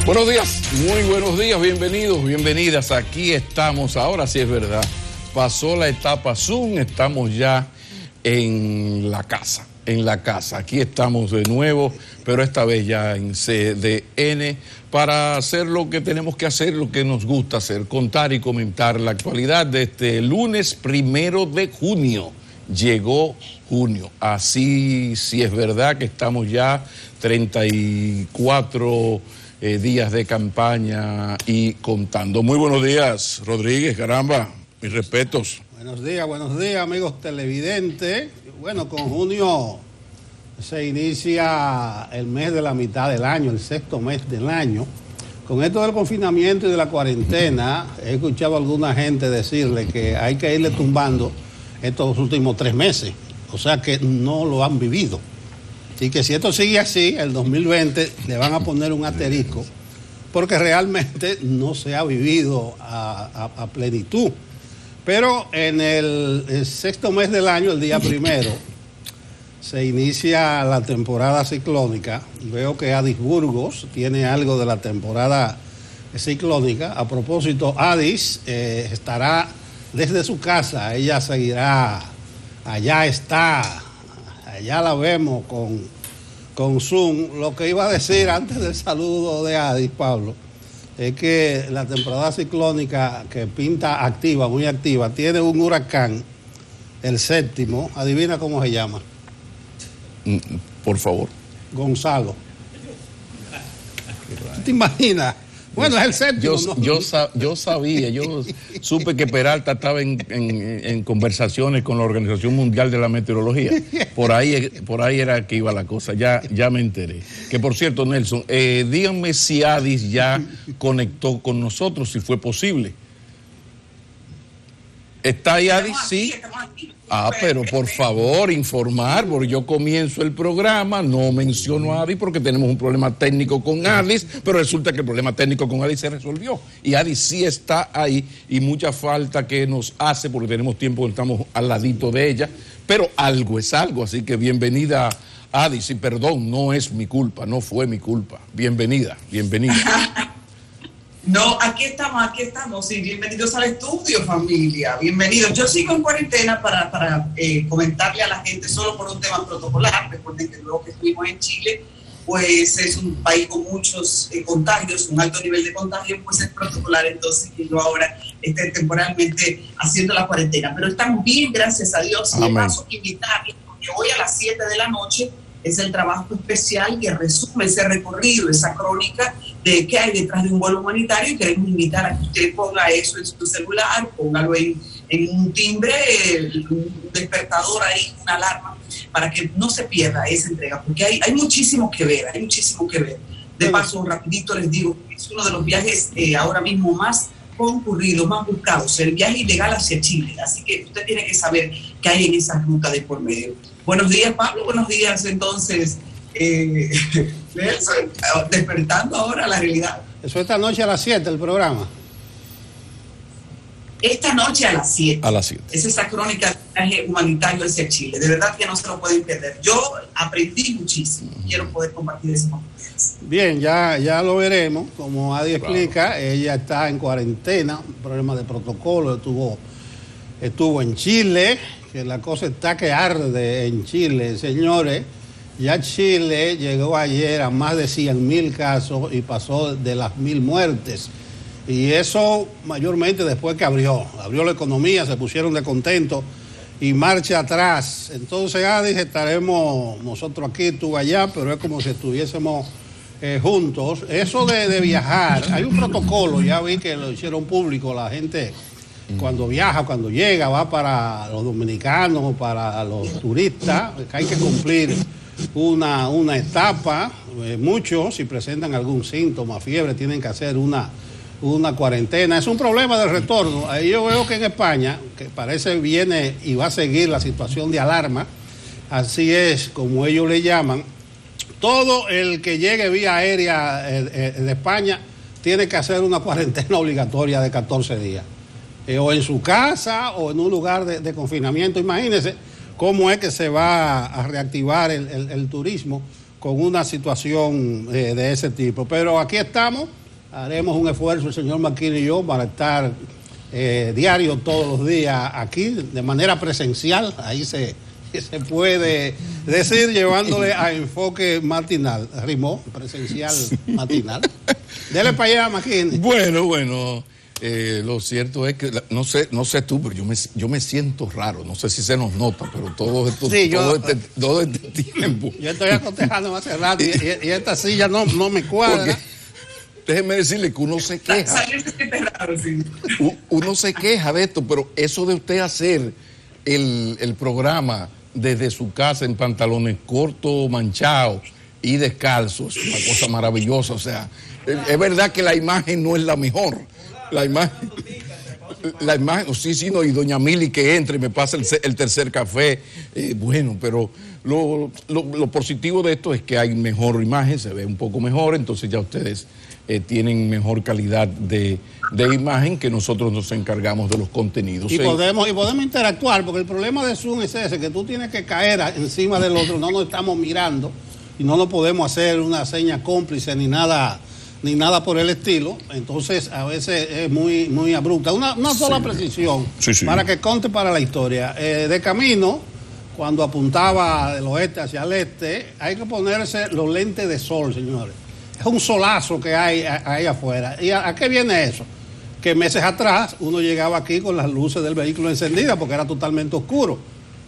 Buenos días, muy buenos días, bienvenidos, bienvenidas. Aquí estamos, ahora sí es verdad. Pasó la etapa Zoom, estamos ya en la casa. Aquí estamos de nuevo, pero esta vez ya en CDN, para hacer lo que tenemos que hacer, lo que nos gusta hacer, contar y comentar la actualidad de este lunes 1 de junio. Llegó junio, así sí es verdad que estamos ya 34 días de campaña y contando. Muy buenos días, Rodríguez, caramba, mis respetos. Buenos días, amigos televidentes. Bueno, con junio se inicia el mes de la mitad del año, el sexto mes del año. Con esto del confinamiento y de la cuarentena, he escuchado a alguna gente decirle que hay que irle tumbando estos últimos 3 meses. O sea que no lo han vivido. Y que si esto sigue así, el 2020 le van a poner un asterisco, porque realmente no se ha vivido a plenitud. Pero en el sexto mes del año, el día 1, se inicia la temporada ciclónica. Veo que Adis Burgos tiene algo de la temporada ciclónica. A propósito, Adis estará desde su casa, ella seguirá, allá la vemos con Zoom. Lo que iba a decir antes del saludo de Adis, Pablo, es que la temporada ciclónica que pinta activa, muy activa, tiene un huracán, el 7º, adivina cómo se llama. Por favor. Gonzalo. ¿Te imaginas? Bueno, es el 7º. Yo sabía, yo supe que Peralta estaba en conversaciones con la Organización Mundial de la Meteorología. Por ahí era que iba la cosa, ya me enteré. Que por cierto, Nelson, díganme si Adis ya conectó con nosotros, si fue posible. ¿Está ahí Adis? Sí. Pero por favor, informar, porque yo comienzo el programa, no menciono a Adis porque tenemos un problema técnico con Adis, pero resulta que el problema técnico con Adis se resolvió. Y Adis sí está ahí y mucha falta que nos hace porque tenemos tiempo que estamos al ladito de ella, pero algo es algo, así que bienvenida Adis, y perdón, no es mi culpa, no fue mi culpa. Bienvenida. No, aquí estamos, y bienvenidos al estudio, familia, bienvenidos. Yo sigo en cuarentena para comentarle a la gente solo por un tema protocolar. Recuerden que luego que estuvimos en Chile, pues es un país con muchos contagios, un alto nivel de contagio, pues es protocolar, entonces que yo ahora esté temporalmente haciendo la cuarentena. Pero estamos bien, gracias a Dios, y de paso invitarles, porque hoy a las 7 de la noche es el trabajo especial que resume ese recorrido, esa crónica de qué hay detrás de un vuelo humanitario, y queremos invitar a que usted ponga eso en su celular, póngalo en un timbre, un despertador ahí, una alarma, para que no se pierda esa entrega, porque hay muchísimo que ver, De paso, rapidito les digo, es uno de los viajes ahora mismo más concurridos, más buscados, el viaje ilegal hacia Chile, así que usted tiene que saber qué hay en esa ruta de por medio. Buenos días, Pablo, buenos días, entonces, Nelson, despertando ahora la realidad. Eso esta noche a las 7, el programa. Esta noche a las 7. A las 7. Es esa crónica de viaje humanitario hacia Chile. De verdad que no se lo pueden perder. Yo aprendí muchísimo. Quiero poder compartir eso con ustedes. Bien, ya lo veremos. Como Adi explica, ella está en cuarentena, un problema de protocolo. Estuvo en Chile, que la cosa está que arde en Chile, señores. Ya Chile llegó ayer a más de 100.000 casos y pasó de las 1.000 muertes. Y eso mayormente después que abrió la economía, se pusieron de contento y marcha atrás. Entonces, Adis, estaremos nosotros aquí, tú allá, pero es como si estuviésemos juntos. Eso de viajar, hay un protocolo, ya vi que lo hicieron público, la gente cuando viaja, cuando llega, va para los dominicanos, para los turistas, que hay que cumplir una etapa. Muchos, si presentan algún síntoma, fiebre, tienen que hacer una cuarentena. Es un problema del retorno. Ahí yo veo que en España, que parece viene y va a seguir la situación de alarma, así es como ellos le llaman, todo el que llegue vía aérea de España tiene que hacer una cuarentena obligatoria de 14 días. O en su casa o en un lugar de confinamiento. Imagínense cómo es que se va a reactivar el turismo con una situación de ese tipo. Pero aquí estamos, haremos un esfuerzo el señor Maquina y yo para estar diario todos los días aquí de manera presencial, ahí se puede decir, llevándole a enfoque matinal. Rimó, presencial matinal. Dele para allá, Maquina. Bueno, lo cierto es que, no sé tú, pero yo me siento raro, no sé si se nos nota, pero todo este tiempo. Yo estoy acotejando hace rato y esta silla no me cuadra. Porque, déjeme decirle que uno se queja. Uno se queja de esto, pero eso de usted hacer el programa desde su casa en pantalones cortos, manchados y descalzos, es una cosa maravillosa. O sea, es verdad que la imagen no es la mejor. La imagen, sí, no, y doña Mili que entre y me pasa el tercer café, bueno, pero lo positivo de esto es que hay mejor imagen, se ve un poco mejor, entonces ya ustedes tienen mejor calidad de imagen, que nosotros nos encargamos de los contenidos. Y podemos interactuar, porque el problema de Zoom es ese, que tú tienes que caer encima del otro, no nos estamos mirando y no nos podemos hacer una seña cómplice ni nada por el estilo, entonces a veces es muy abrupta. Una sola precisión, para que conte para la historia. De camino, cuando apuntaba del oeste hacia el este, hay que ponerse los lentes de sol, señores. Es un solazo que hay ahí afuera. ¿Y a qué viene eso? Que meses atrás uno llegaba aquí con las luces del vehículo encendidas porque era totalmente oscuro.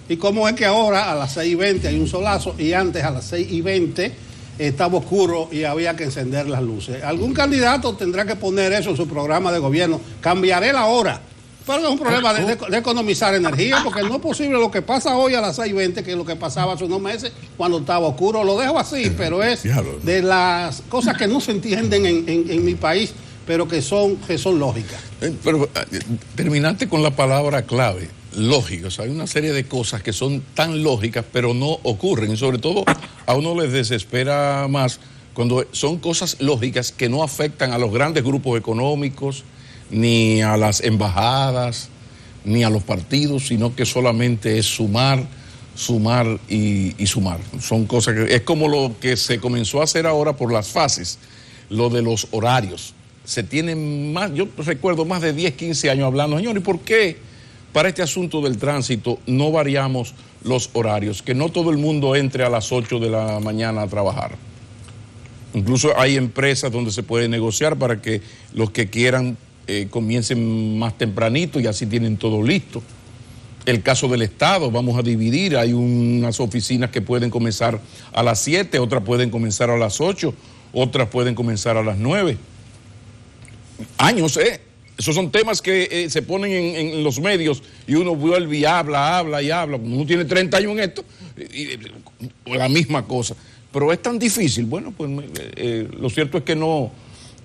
¿Y cómo es que ahora a las 6:20 hay un solazo y antes a las 6:20 estaba oscuro y había que encender las luces? Algún candidato tendrá que poner eso en su programa de gobierno. Cambiaré la hora. Pero es un problema de economizar energía, porque no es posible lo que pasa hoy a las 6:20 que lo que pasaba hace unos meses cuando estaba oscuro. Lo dejo así, pero es de las cosas que no se entienden en mi país, pero que son lógicas. Pero terminaste con la palabra clave, lógica. O sea, hay una serie de cosas que son tan lógicas, pero no ocurren. Y sobre todo a uno les desespera más cuando son cosas lógicas que no afectan a los grandes grupos económicos, ni a las embajadas, ni a los partidos, sino que solamente es sumar y sumar. Son cosas que es como lo que se comenzó a hacer ahora por las fases, lo de los horarios. Se tienen más, yo recuerdo más de 10, 15 años hablando, señor, ¿y por qué para este asunto del tránsito no variamos los horarios? Que no todo el mundo entre a las 8 de la mañana a trabajar. Incluso hay empresas donde se puede negociar para que los que quieran comiencen más tempranito y así tienen todo listo. El caso del Estado, vamos a dividir, hay unas oficinas que pueden comenzar a las 7, otras pueden comenzar a las 8, otras pueden comenzar a las 9. Años, esos son temas que se ponen en los medios y uno vuelve y habla. Uno tiene 30 años en esto, la misma cosa. Pero es tan difícil. Bueno, pues lo cierto es que no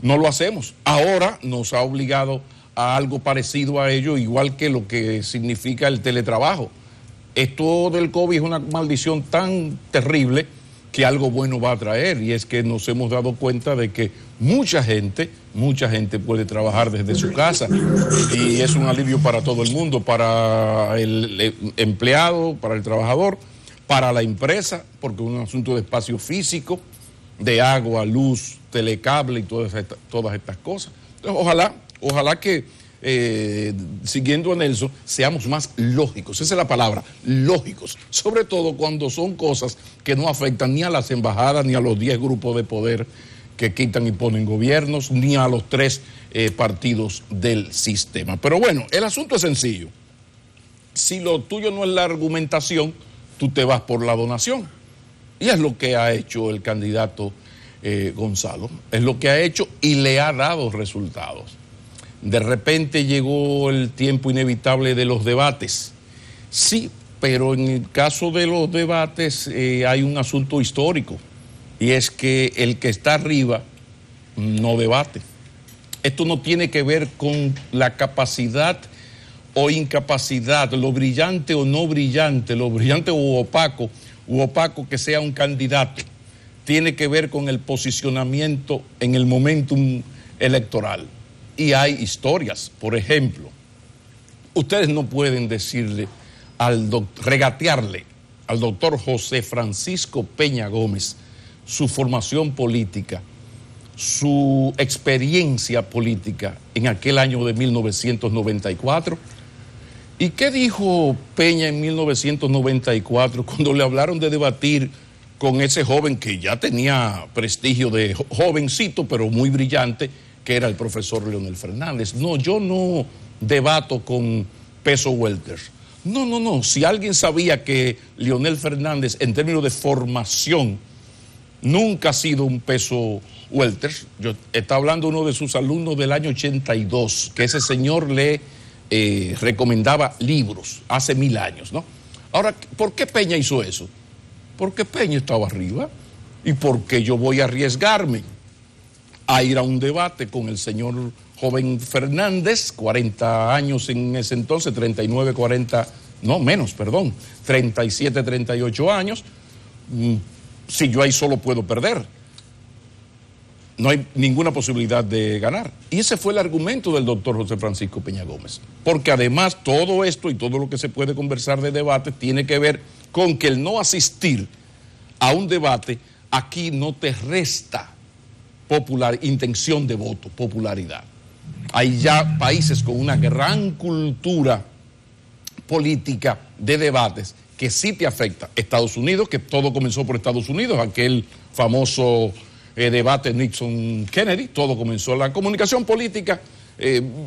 lo hacemos. Ahora nos ha obligado a algo parecido a ello, igual que lo que significa el teletrabajo. Esto del COVID es una maldición tan terrible que algo bueno va a traer, y es que nos hemos dado cuenta de que mucha gente puede trabajar desde su casa, y es un alivio para todo el mundo, para el empleado, para el trabajador, para la empresa, porque es un asunto de espacio físico, de agua, luz, telecable y todas estas cosas. Entonces, ojalá que, siguiendo a Nelson, seamos más lógicos, esa es la palabra, lógicos, sobre todo cuando son cosas que no afectan ni a las embajadas, ni a los 10 grupos de poder que quitan y ponen gobiernos, ni a los 3 partidos del sistema. Pero bueno, el asunto es sencillo. Si lo tuyo no es la argumentación, tú te vas por la donación. Y es lo que ha hecho el candidato Gonzalo, es lo que ha hecho y le ha dado resultados. De repente llegó el tiempo inevitable de los debates. Sí, pero en el caso de los debates hay un asunto histórico, y es que el que está arriba no debate. Esto no tiene que ver con la capacidad o incapacidad, lo brillante o no brillante, lo brillante o opaco que sea un candidato. Tiene que ver con el posicionamiento en el momentum electoral. Y hay historias, por ejemplo, ustedes no pueden decirle regatearle al doctor José Francisco Peña Gómez su formación política, su experiencia política en aquel año de 1994. ¿Y qué dijo Peña en 1994 cuando le hablaron de debatir con ese joven que ya tenía prestigio de jovencito, pero muy brillante, que era el profesor Leonel Fernández? No, yo no debato con peso welter. No. Si alguien sabía que Leonel Fernández, en términos de formación, nunca ha sido un peso welter, yo está hablando uno de sus alumnos del año 82, que ese señor le recomendaba libros hace 1000 años, ¿no? Ahora, ¿por qué Peña hizo eso? Porque Peña estaba arriba y porque yo voy a arriesgarme a ir a un debate con el señor joven Fernández, 40 años en ese entonces, 39, 40, no, menos, perdón, 37, 38 años, si yo ahí solo puedo perder. No hay ninguna posibilidad de ganar. Y ese fue el argumento del doctor José Francisco Peña Gómez. Porque además todo esto y todo lo que se puede conversar de debate tiene que ver con que el no asistir a un debate aquí no te resta intención de voto, popularidad. Hay ya países con una gran cultura política de debates que sí te afecta. Estados Unidos, que todo comenzó por Estados Unidos, aquel famoso debate Nixon-Kennedy, todo comenzó. La comunicación política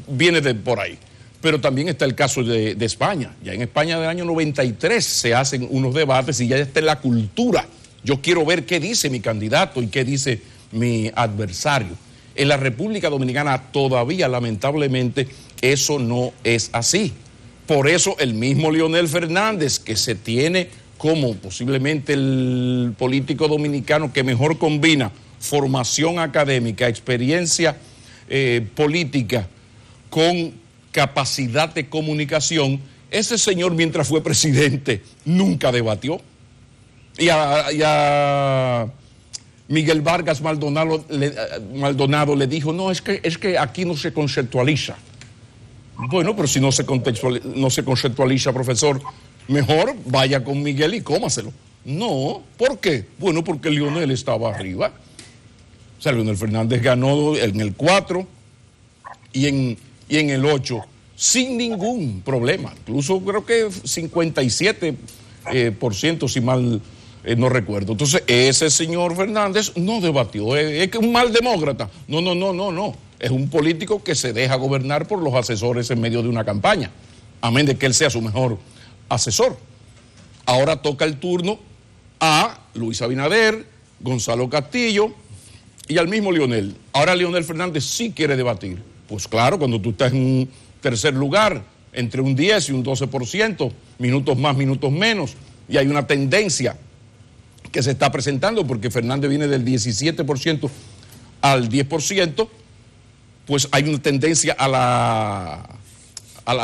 viene de por ahí. Pero también está el caso de España. Ya en España del año 93 se hacen unos debates y ya está en la cultura. Yo quiero ver qué dice mi candidato y qué dice mi adversario. En la República Dominicana todavía, lamentablemente, eso no es así. Por eso el mismo Leonel Fernández, que se tiene como posiblemente el político dominicano que mejor combina formación académica, experiencia política con capacidad de comunicación, ese señor mientras fue presidente nunca debatió. Y a Miguel Vargas Maldonado le dijo, no, es que aquí no se conceptualiza. Bueno, pero si no se conceptualiza, profesor, mejor vaya con Miguel y cómaselo. No, ¿por qué? Bueno, porque Leonel estaba arriba. O sea, Leonel Fernández ganó en el 4 y en el 8 sin ningún problema. Incluso creo que 57%, si mal no recuerdo. Entonces, ese señor Fernández no debatió. Es que un mal demócrata. No. Es un político que se deja gobernar por los asesores en medio de una campaña, amén de que él sea su mejor asesor. Ahora toca el turno a Luis Abinader, Gonzalo Castillo y al mismo Leonel. Ahora Leonel Fernández sí quiere debatir. Pues claro, cuando tú estás en un tercer lugar, entre un 10 y un 12%, minutos más, minutos menos, y hay una tendencia que se está presentando porque Fernández viene del 17% al 10%, pues hay una tendencia a la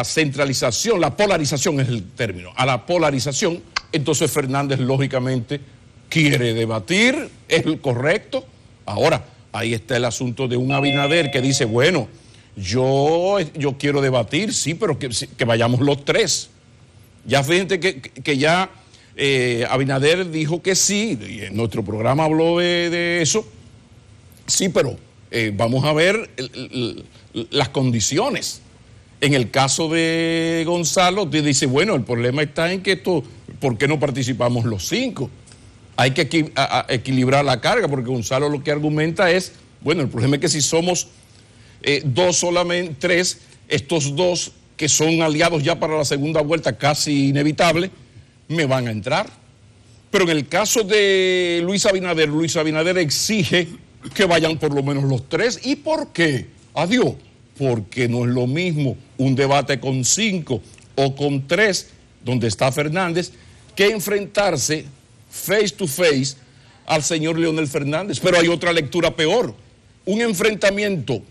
centralización, la polarización es el término, a la polarización. Entonces Fernández lógicamente quiere debatir, es el correcto. Ahora, ahí está el asunto de un Abinader que dice, bueno, yo quiero debatir, sí, pero que vayamos los tres. Ya fíjate que ya Abinader dijo que sí, y en nuestro programa habló de eso, sí, pero vamos a ver las condiciones. En el caso de Gonzalo, te dice, bueno, el problema está en que ¿por qué no participamos los 5? Hay que equilibrar la carga, porque Gonzalo lo que argumenta es, bueno, el problema es que si somos 2 solamente, 3, estos 2 que son aliados ya para la segunda vuelta, casi inevitable, me van a entrar. Pero en el caso de Luis Abinader exige que vayan por lo menos los 3. ¿Y por qué? Adiós. Porque no es lo mismo un debate con 5 o con 3, donde está Fernández, que enfrentarse face to face al señor Leonel Fernández. Pero hay otra lectura peor. Un enfrentamiento,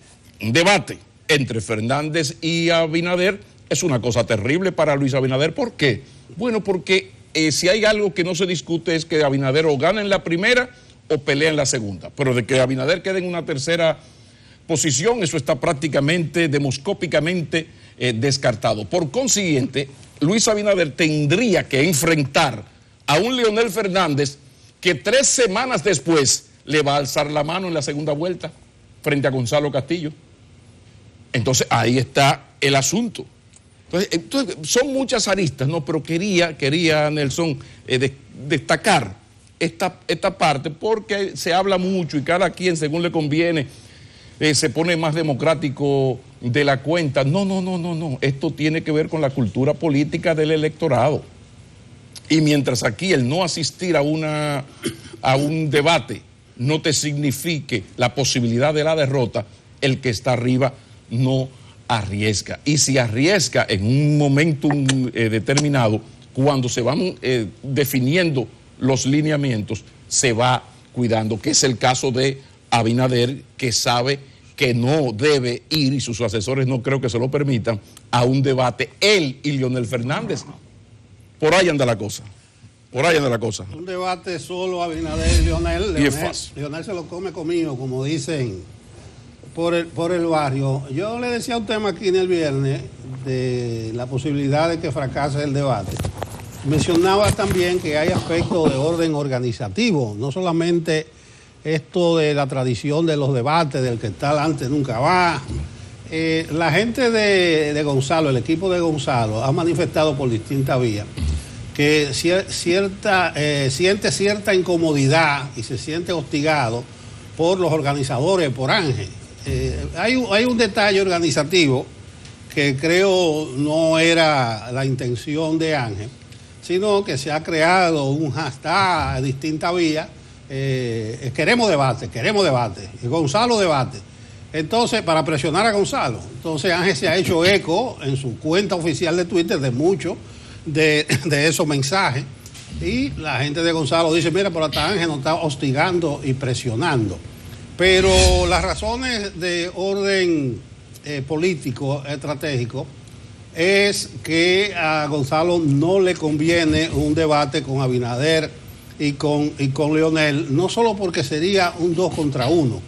un debate entre Fernández y Abinader es una cosa terrible para Luis Abinader. ¿Por qué? Bueno, porque si hay algo que no se discute es que Abinader o gana en la primera o pelea en la segunda. Pero de que Abinader quede en una tercera posición, eso está prácticamente, demoscópicamente descartado. Por consiguiente, Luis Abinader tendría que enfrentar a un Leonel Fernández que 3 semanas después le va a alzar la mano en la segunda vuelta frente a Gonzalo Castillo. Entonces ahí está el asunto. Entonces son muchas aristas, ¿no? Pero quería Nelson, destacar esta parte, porque se habla mucho y cada quien, según le conviene, se pone más democrático de la cuenta. No. Esto tiene que ver con la cultura política del electorado. Y mientras aquí el no asistir a un debate no te signifique la posibilidad de la derrota, el que está arriba no arriesga. Y si arriesga en un momento determinado, cuando se van definiendo los lineamientos, se va cuidando, que es el caso de Abinader, que sabe que no debe ir, y sus asesores no creo que se lo permitan, a un debate, él y Leonel Fernández. Por ahí anda la cosa. Un debate solo Abinader y Leonel. Leonel se lo come conmigo, como dicen por el barrio. Yo le decía un tema aquí en el viernes de la posibilidad de que fracase el debate. Mencionaba también que hay aspectos de orden organizativo, no solamente esto de la tradición de los debates, del que está adelante nunca va. La gente de Gonzalo, el equipo de Gonzalo, ha manifestado por distintas vías que siente cierta incomodidad y se siente hostigado por los organizadores, por Ángel. Hay un detalle organizativo que creo no era la intención de Ángel, sino que se ha creado un hashtag a distintas vías. Queremos debate, y Gonzalo debate. Entonces, para presionar a Gonzalo. Entonces Ángel se ha hecho eco en su cuenta oficial de Twitter de muchos de esos mensajes. Y la gente de Gonzalo dice, mira, por hasta Ángel nos está hostigando y presionando. Pero las razones de orden político, estratégico, es que a Gonzalo no le conviene un debate con Abinader y con Leonel, no solo porque sería un 2 contra 1,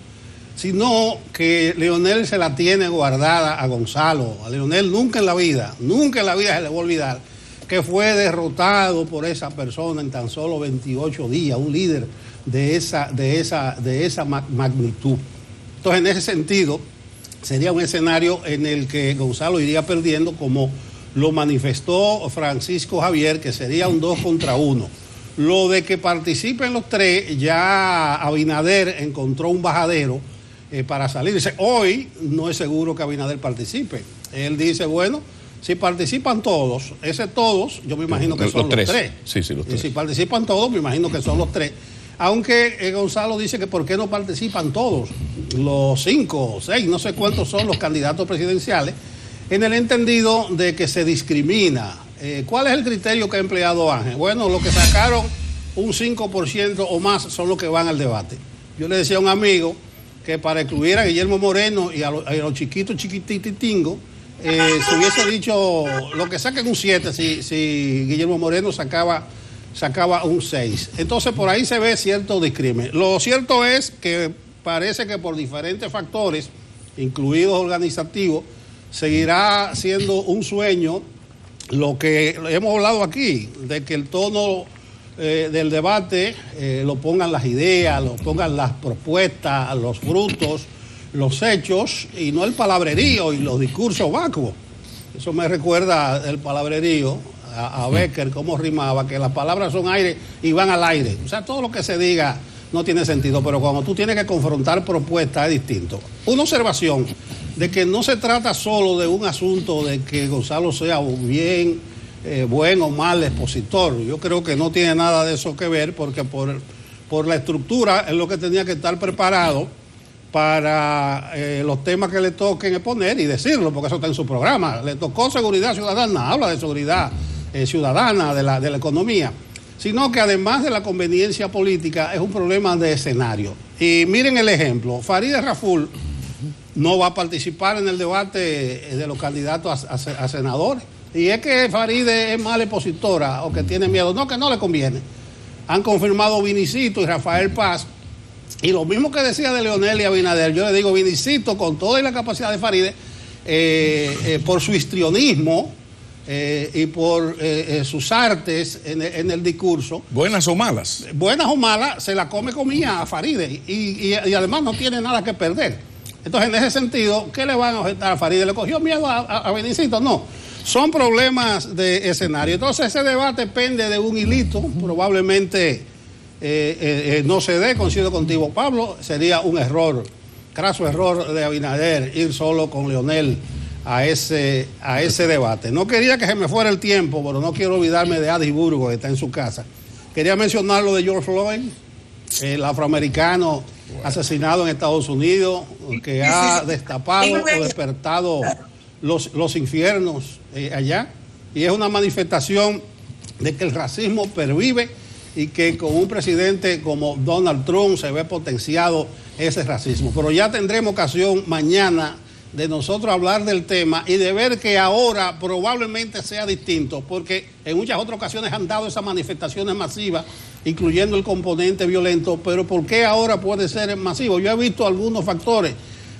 sino que Leonel se la tiene guardada a Gonzalo. A Leonel nunca en la vida se le va a olvidar que fue derrotado por esa persona en tan solo 28 días, un líder de esa magnitud. Entonces, en ese sentido, sería un escenario en el que Gonzalo iría perdiendo, como lo manifestó Francisco Javier, que sería un 2 contra 1. Lo de que participen los tres, ya Abinader encontró un bajadero para salir. Dice, hoy no es seguro que Abinader participe. Él dice, bueno, si participan todos, todos, yo me imagino que son los tres. Sí, los tres. Y si participan todos, me imagino que son los tres. Aunque Gonzalo dice que por qué no participan todos, los 5 o 6, no sé cuántos son los candidatos presidenciales, en el entendido de que se discrimina. ¿Cuál es el criterio que ha empleado Ángel? Bueno, los que sacaron un 5% o más son los que van al debate. Yo le decía a un amigo que para excluir a Guillermo Moreno y a los chiquititingos, se hubiese dicho lo que saquen un 7 si Guillermo Moreno sacaba un 6. Entonces por ahí se ve cierto discrimen. Lo cierto es que parece que por diferentes factores, incluidos organizativos, seguirá siendo un sueño lo que hemos hablado aquí, de que el tono del debate lo pongan las ideas, lo pongan las propuestas, los frutos, los hechos, y no el palabrerío y los discursos vacuos. Eso me recuerda el palabrerío a Becker, cómo rimaba, que las palabras son aire y van al aire. O sea, todo lo que se diga no tiene sentido, pero cuando tú tienes que confrontar propuestas es distinto. Una observación de que no se trata solo de un asunto de que Gonzalo sea bien, buen o mal expositor. Yo creo que no tiene nada de eso que ver, porque por la estructura es lo que tenía que estar preparado para los temas que le toquen exponer y decirlo, porque eso está en su programa. Le tocó seguridad ciudadana, habla de seguridad ciudadana, de la economía, sino que además de la conveniencia política es un problema de escenario. Y miren el ejemplo, Farideh Raful no va a participar en el debate de los candidatos a senadores, y es que Farideh es mala expositora o que tiene miedo, no, que no le conviene. Han confirmado Vinicito y Rafael Paz. Y lo mismo que decía de Leonel y Abinader, yo le digo, Vinicito, con toda la capacidad de Farideh, por su histrionismo, y por sus artes en el discurso. ¿Buenas o malas? Buenas o malas, se la comía a Faride y además no tiene nada que perder. Entonces, en ese sentido, ¿qué le van a objetar a Faride? ¿Le cogió miedo a Benincito? No. Son problemas de escenario. Entonces, ese debate pende de un hilito. Probablemente no se dé, coincido contigo, Pablo. Sería un error, craso error de Abinader ir solo con Leonel a ese debate. No quería que se me fuera el tiempo, pero no quiero olvidarme de Adi Burgo, que está en su casa. Quería mencionar lo de George Floyd, el afroamericano asesinado en Estados Unidos, que ha destapado o despertado los infiernos allá. Y es una manifestación de que el racismo pervive y que con un presidente como Donald Trump se ve potenciado ese racismo. Pero ya tendremos ocasión mañana de nosotros hablar del tema y de ver que ahora probablemente sea distinto, porque en muchas otras ocasiones han dado esas manifestaciones masivas, incluyendo el componente violento, pero ¿por qué ahora puede ser masivo? Yo he visto algunos factores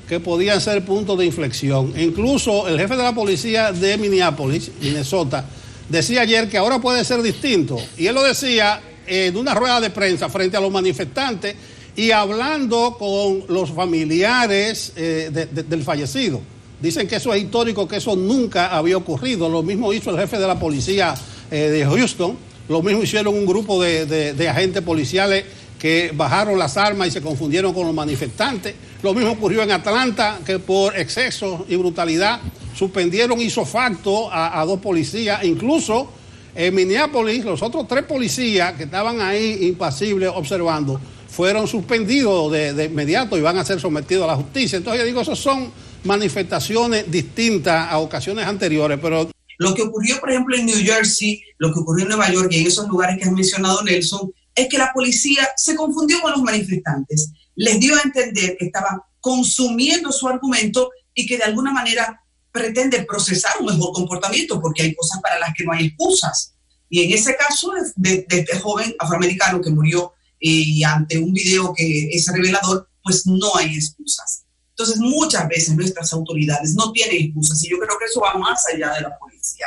que podían ser puntos de inflexión. Incluso el jefe de la policía de Minneapolis, Minnesota, decía ayer que ahora puede ser distinto, y él lo decía en una rueda de prensa frente a los manifestantes y hablando con los familiares del fallecido. Dicen que eso es histórico, que eso nunca había ocurrido. Lo mismo hizo el jefe de la policía de Houston, lo mismo hicieron un grupo de agentes policiales que bajaron las armas y se confundieron con los manifestantes. Lo mismo ocurrió en Atlanta, que por exceso y brutalidad suspendieron ipso facto a 2 policías. Incluso en Minneapolis, los otros 3 policías que estaban ahí impasibles observando, fueron suspendidos de inmediato y van a ser sometidos a la justicia. Entonces yo digo, esas son manifestaciones distintas a ocasiones anteriores, pero... Lo que ocurrió, por ejemplo, en New Jersey, lo que ocurrió en Nueva York y en esos lugares que has mencionado, Nelson, es que la policía se confundió con los manifestantes. Les dio a entender que estaban consumiendo su argumento y que de alguna manera pretende procesar un mejor comportamiento, porque hay cosas para las que no hay excusas. Y en ese caso de este joven afroamericano que murió y ante un video que es revelador, pues no hay excusas. Entonces, muchas veces nuestras autoridades no tienen excusas, y yo creo que eso va más allá de la policía.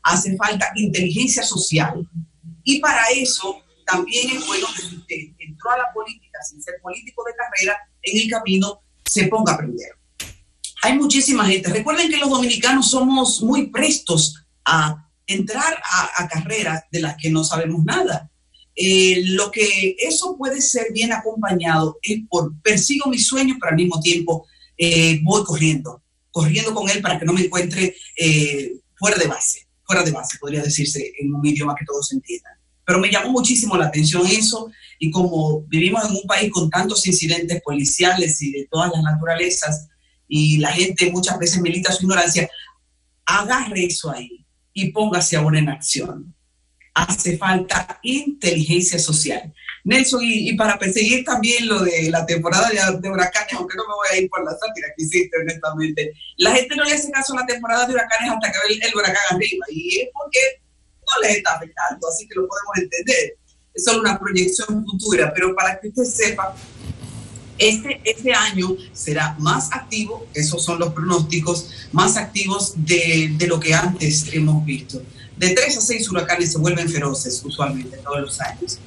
Hace falta inteligencia social, y para eso también es bueno que si usted entró a la política sin ser político de carrera, en el camino se ponga a aprender. Hay muchísima gente. Recuerden que los dominicanos somos muy prestos a entrar a carreras de las que no sabemos nada. Lo que eso puede ser bien acompañado es por persigo mis sueños, pero al mismo tiempo voy corriendo con él para que no me encuentre fuera de base, podría decirse en un idioma que todos entiendan. Pero me llamó muchísimo la atención eso, y como vivimos en un país con tantos incidentes policiales y de todas las naturalezas, y la gente muchas veces milita su ignorancia, agarre eso ahí y póngase ahora en acción. Hace falta inteligencia social. Nelson, y para perseguir también lo de la temporada de huracanes, aunque no me voy a ir por la sátira que hiciste, honestamente, la gente no le hace caso a la temporada de huracanes hasta que ve el huracán arriba, y es porque no les está afectando, así que lo podemos entender. Es solo una proyección futura, pero para que usted sepa, este año será más activo, esos son los pronósticos, más activos de lo que antes hemos visto. De 3 a 6 huracanes se vuelven feroces usualmente todos los años,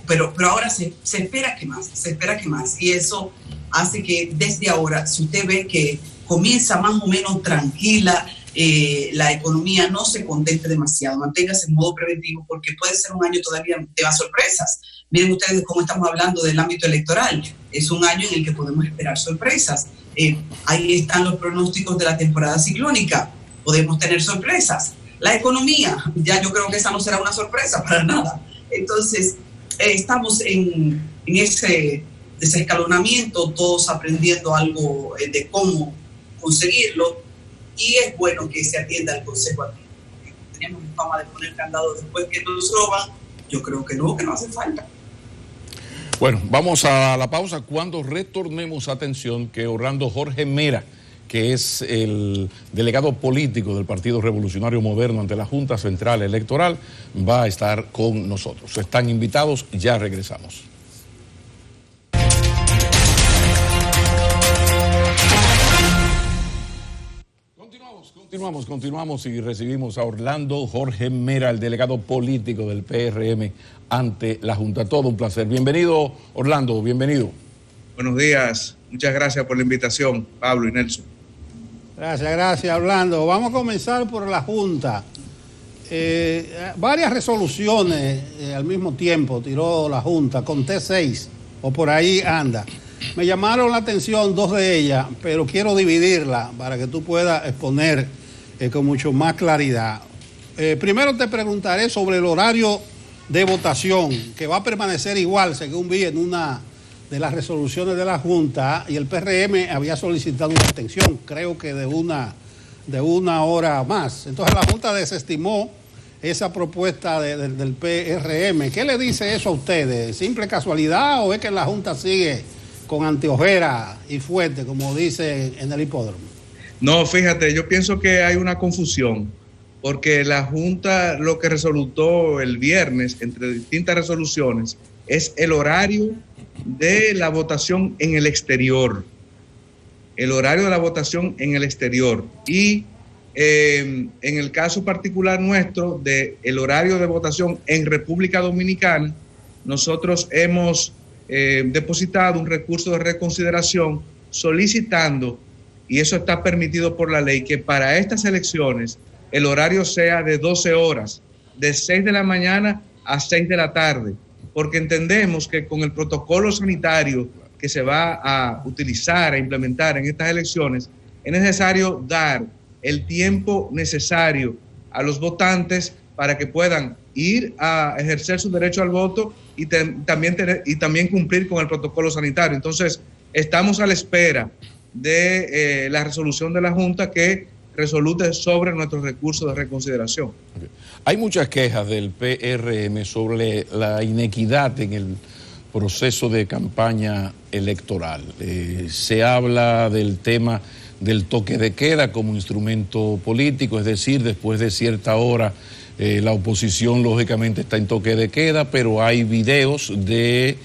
pero ahora se espera que más, y eso hace que desde ahora, si usted ve que comienza más o menos tranquila la economía, no se contente demasiado, manténgase en modo preventivo, porque puede ser un año todavía de más sorpresas. Miren ustedes cómo estamos hablando del ámbito electoral, es un año en el que podemos esperar sorpresas. Ahí están los pronósticos de la temporada ciclónica, podemos tener sorpresas. La economía, ya yo creo que esa no será una sorpresa para nada. Entonces, estamos en ese desescalonamiento, todos aprendiendo algo de cómo conseguirlo, y es bueno que se atienda al consejo aquí. Tenemos fama de poner candado después que nos roban. Yo creo que no hace falta. Bueno, vamos a la pausa. Cuando retornemos, atención, que Orlando Jorge Mera, que es el delegado político del Partido Revolucionario Moderno ante la Junta Central Electoral, va a estar con nosotros. Están invitados, ya regresamos. Continuamos y recibimos a Orlando Jorge Mera, el delegado político del PRM ante la Junta. Todo un placer. Bienvenido, Orlando, bienvenido. Buenos días, muchas gracias por la invitación, Pablo y Nelson. Gracias, Orlando. Vamos a comenzar por la Junta. Varias resoluciones al mismo tiempo tiró la Junta, conté 6, o por ahí anda. Me llamaron la atención 2 de ellas, pero quiero dividirla para que tú puedas exponer con mucho más claridad. Primero te preguntaré sobre el horario de votación, que va a permanecer igual, según vi en una de las resoluciones de la Junta, y el PRM había solicitado una extensión, creo que de una hora más. Entonces la Junta desestimó esa propuesta del PRM. ¿Qué le dice eso a ustedes? ¿Simple casualidad o es que la Junta sigue con anteojera y fuerte, como dice en el hipódromo? No, fíjate, yo pienso que hay una confusión, porque la Junta lo que resolutó el viernes, entre distintas resoluciones, es el horario de la votación en el exterior. El horario de la votación en el exterior. Y en el caso particular nuestro, del horario de votación en República Dominicana, nosotros hemos depositado un recurso de reconsideración solicitando, y eso está permitido por la ley, que para estas elecciones el horario sea de 12 horas, de 6 de la mañana a 6 de la tarde, porque entendemos que con el protocolo sanitario que se va a utilizar, a implementar en estas elecciones, es necesario dar el tiempo necesario a los votantes para que puedan ir a ejercer su derecho al voto y también cumplir con el protocolo sanitario. Entonces, estamos a la espera de la resolución de la Junta que resolute sobre nuestros recursos de reconsideración. Okay. Hay muchas quejas del PRM sobre la inequidad en el proceso de campaña electoral. Se habla del tema del toque de queda como instrumento político, es decir, después de cierta hora la oposición lógicamente está en toque de queda, pero hay videos de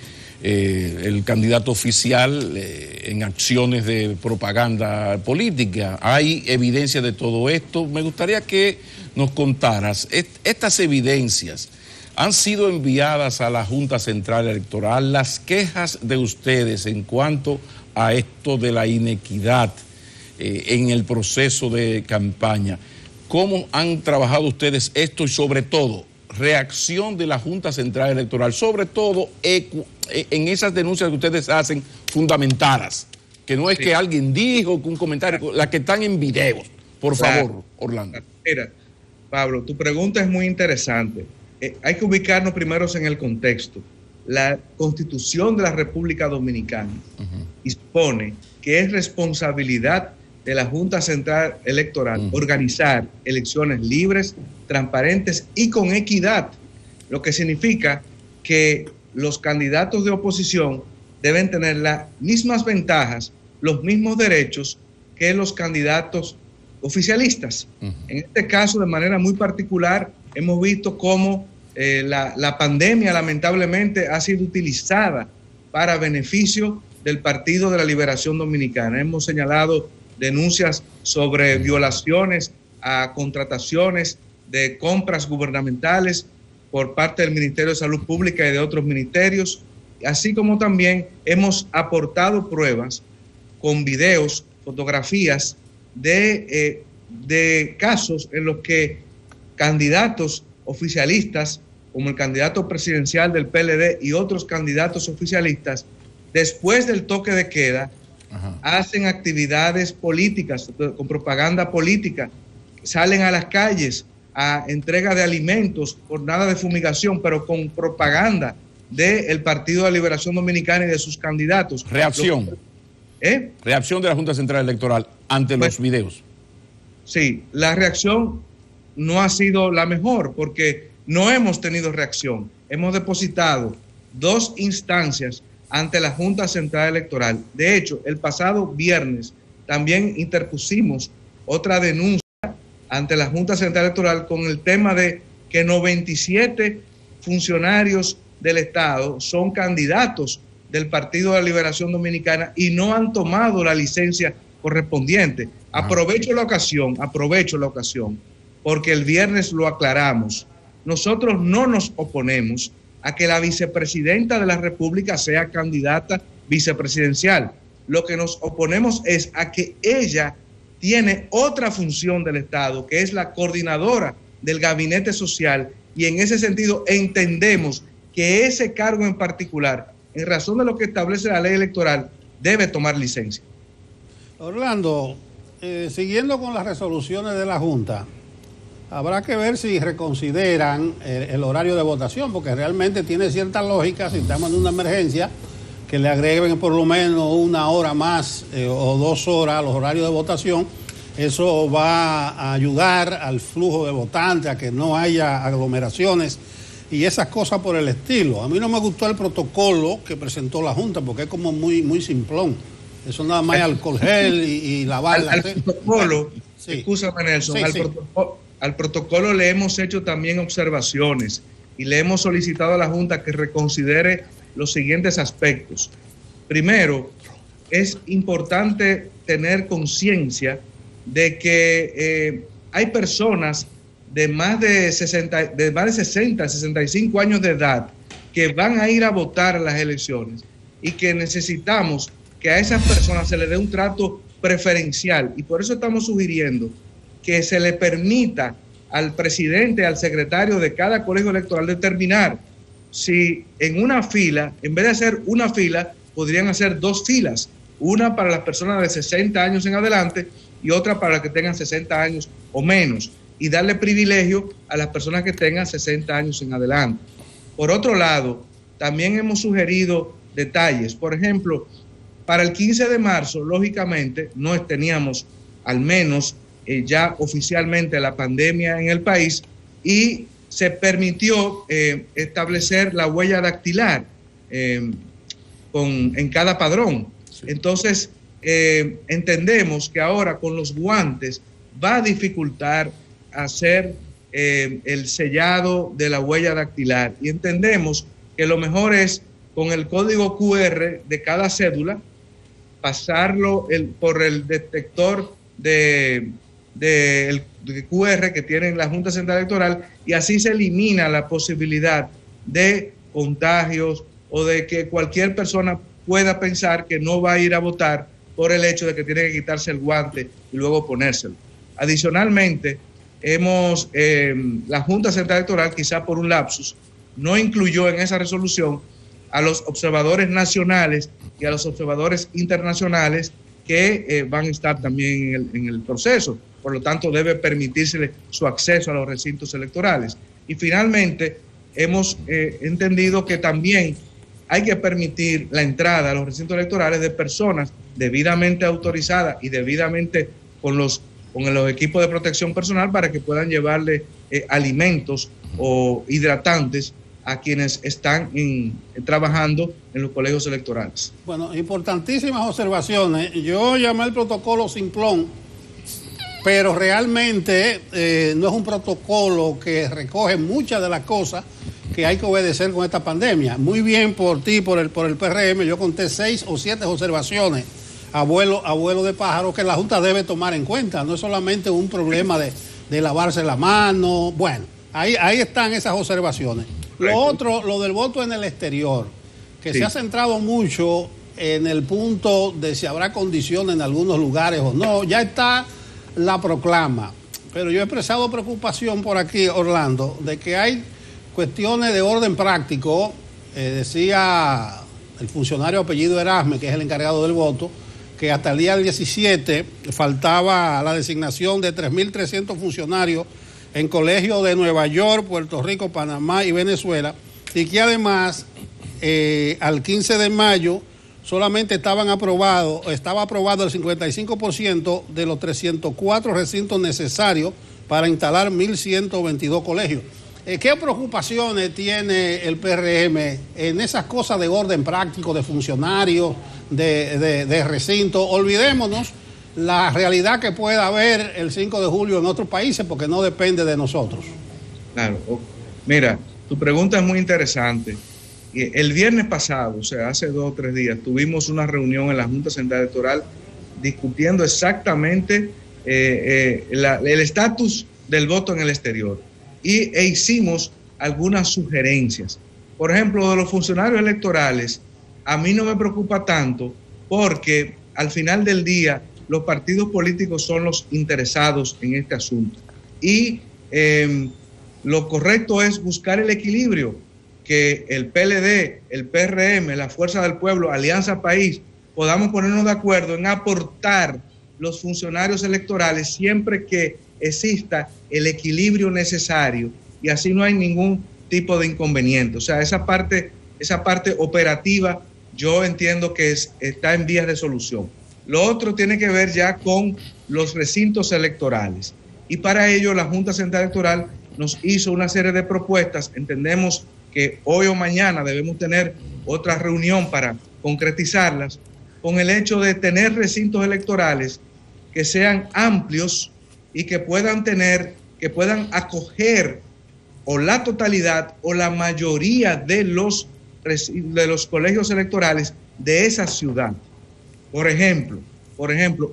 el candidato oficial en acciones de propaganda política. Hay evidencia de todo esto. Me gustaría que nos contaras, estas evidencias han sido enviadas a la Junta Central Electoral, las quejas de ustedes en cuanto a esto de la inequidad en el proceso de campaña. ¿Cómo han trabajado ustedes esto y sobre todo reacción de la Junta Central Electoral, sobre todo en esas denuncias que ustedes hacen fundamentadas, que no es que alguien dijo, que un comentario, las que están en videos? Por favor, Orlando. Mira, Pablo, tu pregunta es muy interesante. Hay que ubicarnos primero en el contexto. La Constitución de la República Dominicana dispone que es responsabilidad de la Junta Central Electoral organizar elecciones libres, transparentes y con equidad, lo que significa que los candidatos de oposición deben tener las mismas ventajas, los mismos derechos que los candidatos oficialistas. En este caso, de manera muy particular, hemos visto cómo la pandemia lamentablemente ha sido utilizada para beneficio del Partido de la Liberación Dominicana. Hemos señalado denuncias sobre violaciones a contrataciones de compras gubernamentales por parte del Ministerio de Salud Pública y de otros ministerios, así como también hemos aportado pruebas con videos, fotografías de casos en los que candidatos oficialistas, como el candidato presidencial del PLD y otros candidatos oficialistas, después del toque de queda, hacen actividades políticas, con propaganda política, salen a las calles a entrega de alimentos, jornada de fumigación, pero con propaganda del Partido de la Liberación Dominicana y de sus candidatos. Reacción. Reacción de la Junta Central Electoral ante los videos. Sí, la reacción no ha sido la mejor porque no hemos tenido reacción. Hemos depositado 2 instancias ante la Junta Central Electoral. De hecho, el pasado viernes también interpusimos otra denuncia ante la Junta Central Electoral con el tema de que 97 funcionarios del Estado son candidatos del Partido de la Liberación Dominicana y no han tomado la licencia correspondientes. Aprovecho la ocasión, porque el viernes lo aclaramos. Nosotros no nos oponemos a que la vicepresidenta de la República sea candidata vicepresidencial. Lo que nos oponemos es a que ella tiene otra función del Estado, que es la coordinadora del gabinete social, y en ese sentido entendemos que ese cargo en particular, en razón de lo que establece la ley electoral, debe tomar licencia. Orlando, siguiendo con las resoluciones de la Junta, habrá que ver si reconsideran el horario de votación, porque realmente tiene cierta lógica, si estamos en una emergencia, que le agreguen por lo menos una hora más o 2 horas a los horarios de votación. Eso va a ayudar al flujo de votantes, a que no haya aglomeraciones y esas cosas por el estilo. A mí no me gustó el protocolo que presentó la Junta, porque es como muy simplón. Eso nada más es alcohol gel y lavar al protocolo, sí. Excúsame, Nelson, sí, al protocolo le hemos hecho también observaciones y le hemos solicitado a la Junta que reconsidere los siguientes aspectos. Primero, es importante tener conciencia de que hay personas de más de 60, 65 años de edad que van a ir a votar en las elecciones y que necesitamos que a esas personas se les dé un trato preferencial, y por eso estamos sugiriendo que se le permita al presidente, al secretario de cada colegio electoral determinar si en una fila, en vez de hacer una fila, podrían hacer 2 filas, una para las personas de 60 años en adelante y otra para las que tengan 60 años o menos, y darle privilegio a las personas que tengan 60 años en adelante. Por otro lado, también hemos sugerido detalles. Por ejemplo, para el 15 de marzo, lógicamente, no teníamos al menos ya oficialmente la pandemia en el país, y se permitió establecer la huella dactilar en cada padrón. Sí. Entonces, entendemos que ahora con los guantes va a dificultar hacer el sellado de la huella dactilar, y entendemos que lo mejor es con el código QR de cada cédula pasarlo por el detector de QR que tiene la Junta Central Electoral, y así se elimina la posibilidad de contagios o de que cualquier persona pueda pensar que no va a ir a votar por el hecho de que tiene que quitarse el guante y luego ponérselo. Adicionalmente, la Junta Central Electoral, quizá por un lapsus, no incluyó en esa resolución a los observadores nacionales y a los observadores internacionales que van a estar también en el proceso. Por lo tanto, debe permitírsele su acceso a los recintos electorales. Y finalmente, hemos entendido que también hay que permitir la entrada a los recintos electorales de personas debidamente autorizadas y debidamente con los equipos de protección personal, para que puedan llevarle alimentos o hidratantes a quienes están trabajando en los colegios electorales. Bueno, importantísimas observaciones. Yo llamé el protocolo simplón, pero realmente no es un protocolo que recoge muchas de las cosas que hay que obedecer con esta pandemia. Muy bien por ti, por el PRM, yo conté 6 o 7 observaciones a vuelo de pájaro que la Junta debe tomar en cuenta. No es solamente un problema de lavarse la mano. Bueno, ahí están esas observaciones. Lo otro, lo del voto en el exterior, que sí, se ha centrado mucho en el punto de si habrá condiciones en algunos lugares o no. Ya está la proclama, pero yo he expresado preocupación por aquí, Orlando, de que hay cuestiones de orden práctico. Decía el funcionario apellido Erasme, que es el encargado del voto, que hasta el día 17 faltaba la designación de 3.300 funcionarios en colegios de Nueva York, Puerto Rico, Panamá y Venezuela, y que además al 15 de mayo solamente estaba aprobado el 55% de los 304 recintos necesarios para instalar 1.122 colegios. ¿Qué preocupaciones tiene el PRM en esas cosas de orden práctico, de funcionarios, de recintos? Olvidémonos la realidad que pueda haber el 5 de julio en otros países, porque no depende de nosotros. Claro. Mira, tu pregunta es muy interesante. El viernes pasado, o sea, hace 2 o 3 días, tuvimos una reunión en la Junta Central Electoral discutiendo exactamente el estatus del voto en el exterior e hicimos algunas sugerencias. Por ejemplo, de los funcionarios electorales, a mí no me preocupa tanto porque al final del día los partidos políticos son los interesados en este asunto. Y lo correcto es buscar el equilibrio, que el PLD, el PRM, la Fuerza del Pueblo, Alianza País, podamos ponernos de acuerdo en aportar los funcionarios electorales siempre que exista el equilibrio necesario y así no hay ningún tipo de inconveniente. O sea, esa parte operativa yo entiendo que está en vías de solución. Lo otro tiene que ver ya con los recintos electorales y para ello la Junta Central Electoral nos hizo una serie de propuestas. Entendemos que hoy o mañana debemos tener otra reunión para concretizarlas, con el hecho de tener recintos electorales que sean amplios y que puedan acoger o la totalidad o la mayoría de los colegios electorales de esa ciudad. Por ejemplo,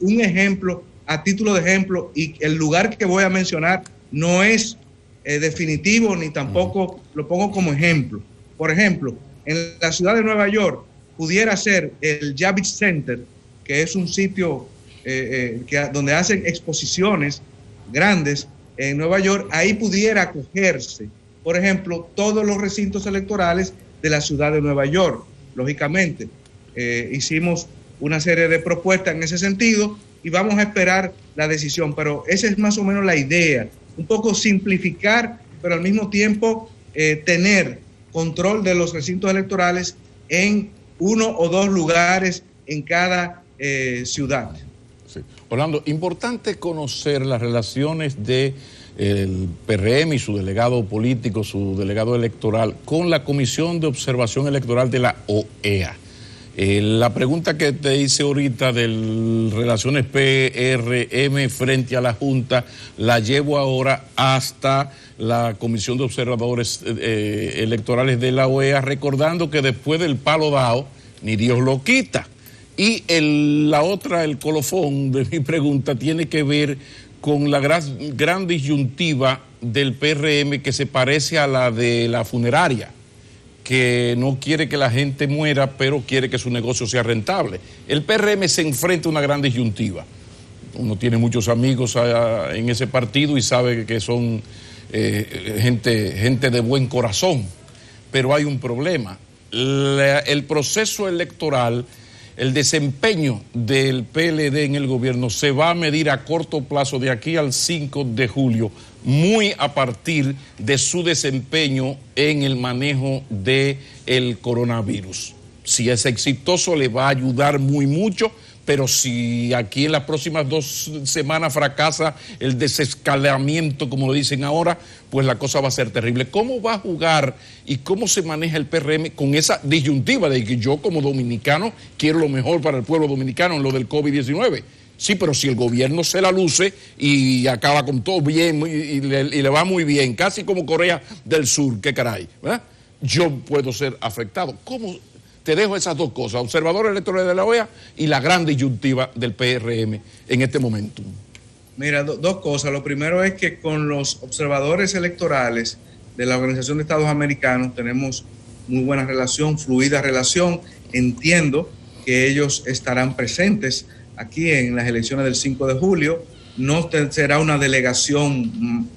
un ejemplo, a título de ejemplo, y el lugar que voy a mencionar no es definitivo ni tampoco lo pongo como ejemplo. Por ejemplo, en la ciudad de Nueva York pudiera ser el Javits Center, que es un sitio donde hacen exposiciones grandes en Nueva York. Ahí pudiera acogerse, por ejemplo, todos los recintos electorales de la ciudad de Nueva York. Lógicamente, hicimos una serie de propuestas en ese sentido y vamos a esperar la decisión, pero esa es más o menos la idea, un poco simplificar, pero al mismo tiempo tener control de los recintos electorales en 1 o 2 lugares en cada ciudad. Sí. Orlando, importante conocer las relaciones de el PRM y su delegado político, su delegado electoral, con la Comisión de Observación Electoral de la OEA. La pregunta que te hice ahorita de relaciones PRM frente a la Junta, la llevo ahora hasta la Comisión de Observadores Electorales de la OEA, recordando que después del palo dado, ni Dios lo quita. Y el colofón de mi pregunta tiene que ver con la gran disyuntiva del PRM que se parece a la de la funeraria, que no quiere que la gente muera, pero quiere que su negocio sea rentable. El PRM se enfrenta a una gran disyuntiva. Uno tiene muchos amigos en ese partido y sabe que son gente de buen corazón, pero hay un problema. El proceso electoral, el desempeño del PLD en el gobierno se va a medir a corto plazo de aquí al 5 de julio, muy a partir de su desempeño en el manejo del coronavirus. Si es exitoso, le va a ayudar muy mucho, pero si aquí en las próximas 2 semanas fracasa el desescalamiento, como lo dicen ahora, pues la cosa va a ser terrible. ¿Cómo va a jugar y cómo se maneja el PRM con esa disyuntiva de que yo como dominicano quiero lo mejor para el pueblo dominicano en lo del COVID-19? Sí, pero si el gobierno se la luce y acaba con todo bien y le va muy bien, casi como Corea del Sur, qué caray, ¿verdad? Yo puedo ser afectado. ¿Cómo? Te dejo esas 2 cosas, observadores electorales de la OEA y la gran disyuntiva del PRM en este momento. Mira, 2 cosas. Lo primero es que con los observadores electorales de la Organización de Estados Americanos tenemos muy buena relación, fluida relación. Entiendo que ellos estarán presentes aquí en las elecciones del 5 de julio. No será una delegación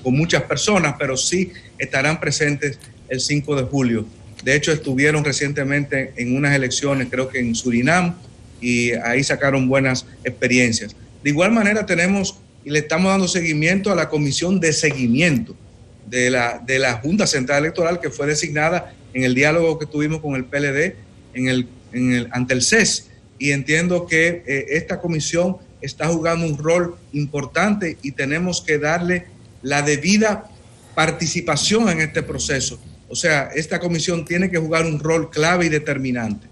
con muchas personas, pero sí estarán presentes el 5 de julio. De hecho, estuvieron recientemente en unas elecciones, creo que en Surinam, y ahí sacaron buenas experiencias. De igual manera tenemos y le estamos dando seguimiento a la comisión de seguimiento de la Junta Central Electoral, que fue designada en el diálogo que tuvimos con el PLD ante el CES. Y entiendo que esta comisión está jugando un rol importante y tenemos que darle la debida participación en este proceso. O sea, esta comisión tiene que jugar un rol clave y determinante.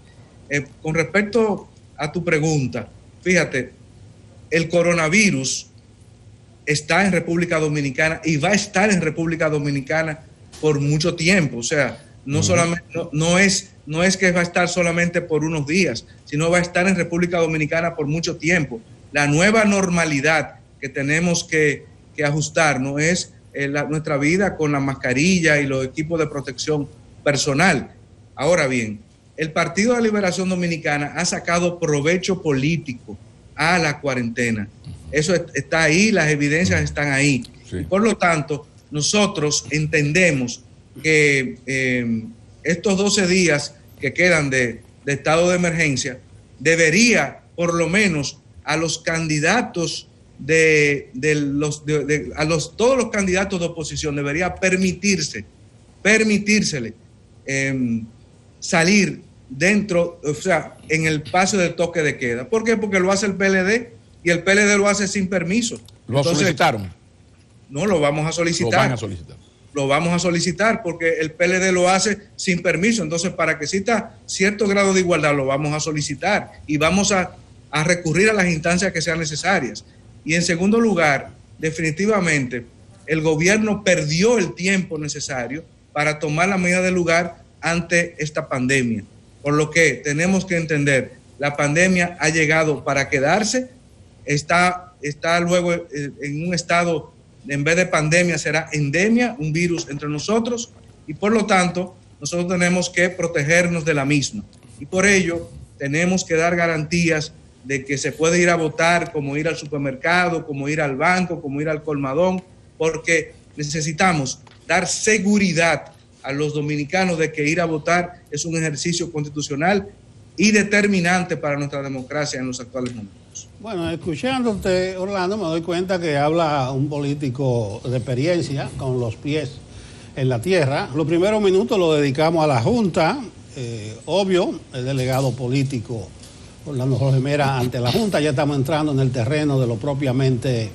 Con respecto a tu pregunta, fíjate, el coronavirus está en República Dominicana y va a estar en República Dominicana por mucho tiempo. O sea, no solamente, no es que va a estar solamente por unos días, sino va a estar en República Dominicana por mucho tiempo. La nueva normalidad que tenemos que ajustarnos es nuestra vida con la mascarilla y los equipos de protección personal. Ahora bien, el Partido de la Liberación Dominicana ha sacado provecho político a la cuarentena. Eso está ahí, las evidencias están ahí. Sí. Y por lo tanto, nosotros entendemos que estos 12 días que quedan de estado de emergencia debería, por lo menos, a los candidatos todos los candidatos de oposición debería permitírsele salir dentro, o sea, en el espacio del toque de queda. ¿Por qué? Porque lo hace el PLD y el PLD lo hace sin permiso. ¿Lo solicitaron? No, lo vamos a solicitar. Lo van a solicitar. Lo vamos a solicitar porque el PLD lo hace sin permiso. Entonces, para que exista cierto grado de igualdad, lo vamos a solicitar y vamos a recurrir a las instancias que sean necesarias. Y en segundo lugar, definitivamente, el gobierno perdió el tiempo necesario para tomar la medida del lugar ante esta pandemia. Por lo que tenemos que entender, la pandemia ha llegado para quedarse, está luego en un estado, en vez de pandemia, será endemia, un virus entre nosotros, y por lo tanto, nosotros tenemos que protegernos de la misma. Y por ello, tenemos que dar garantías de que se puede ir a votar, como ir al supermercado, como ir al banco, como ir al colmadón, porque necesitamos dar seguridad a los dominicanos de que ir a votar es un ejercicio constitucional y determinante para nuestra democracia en los actuales momentos. Bueno, escuchándote, Orlando, me doy cuenta que habla un político de experiencia, con los pies en la tierra. Los primeros minutos los dedicamos a la Junta, obvio, el delegado político Orlando Jorge Mera ante la Junta. Ya estamos entrando en el terreno de lo propiamente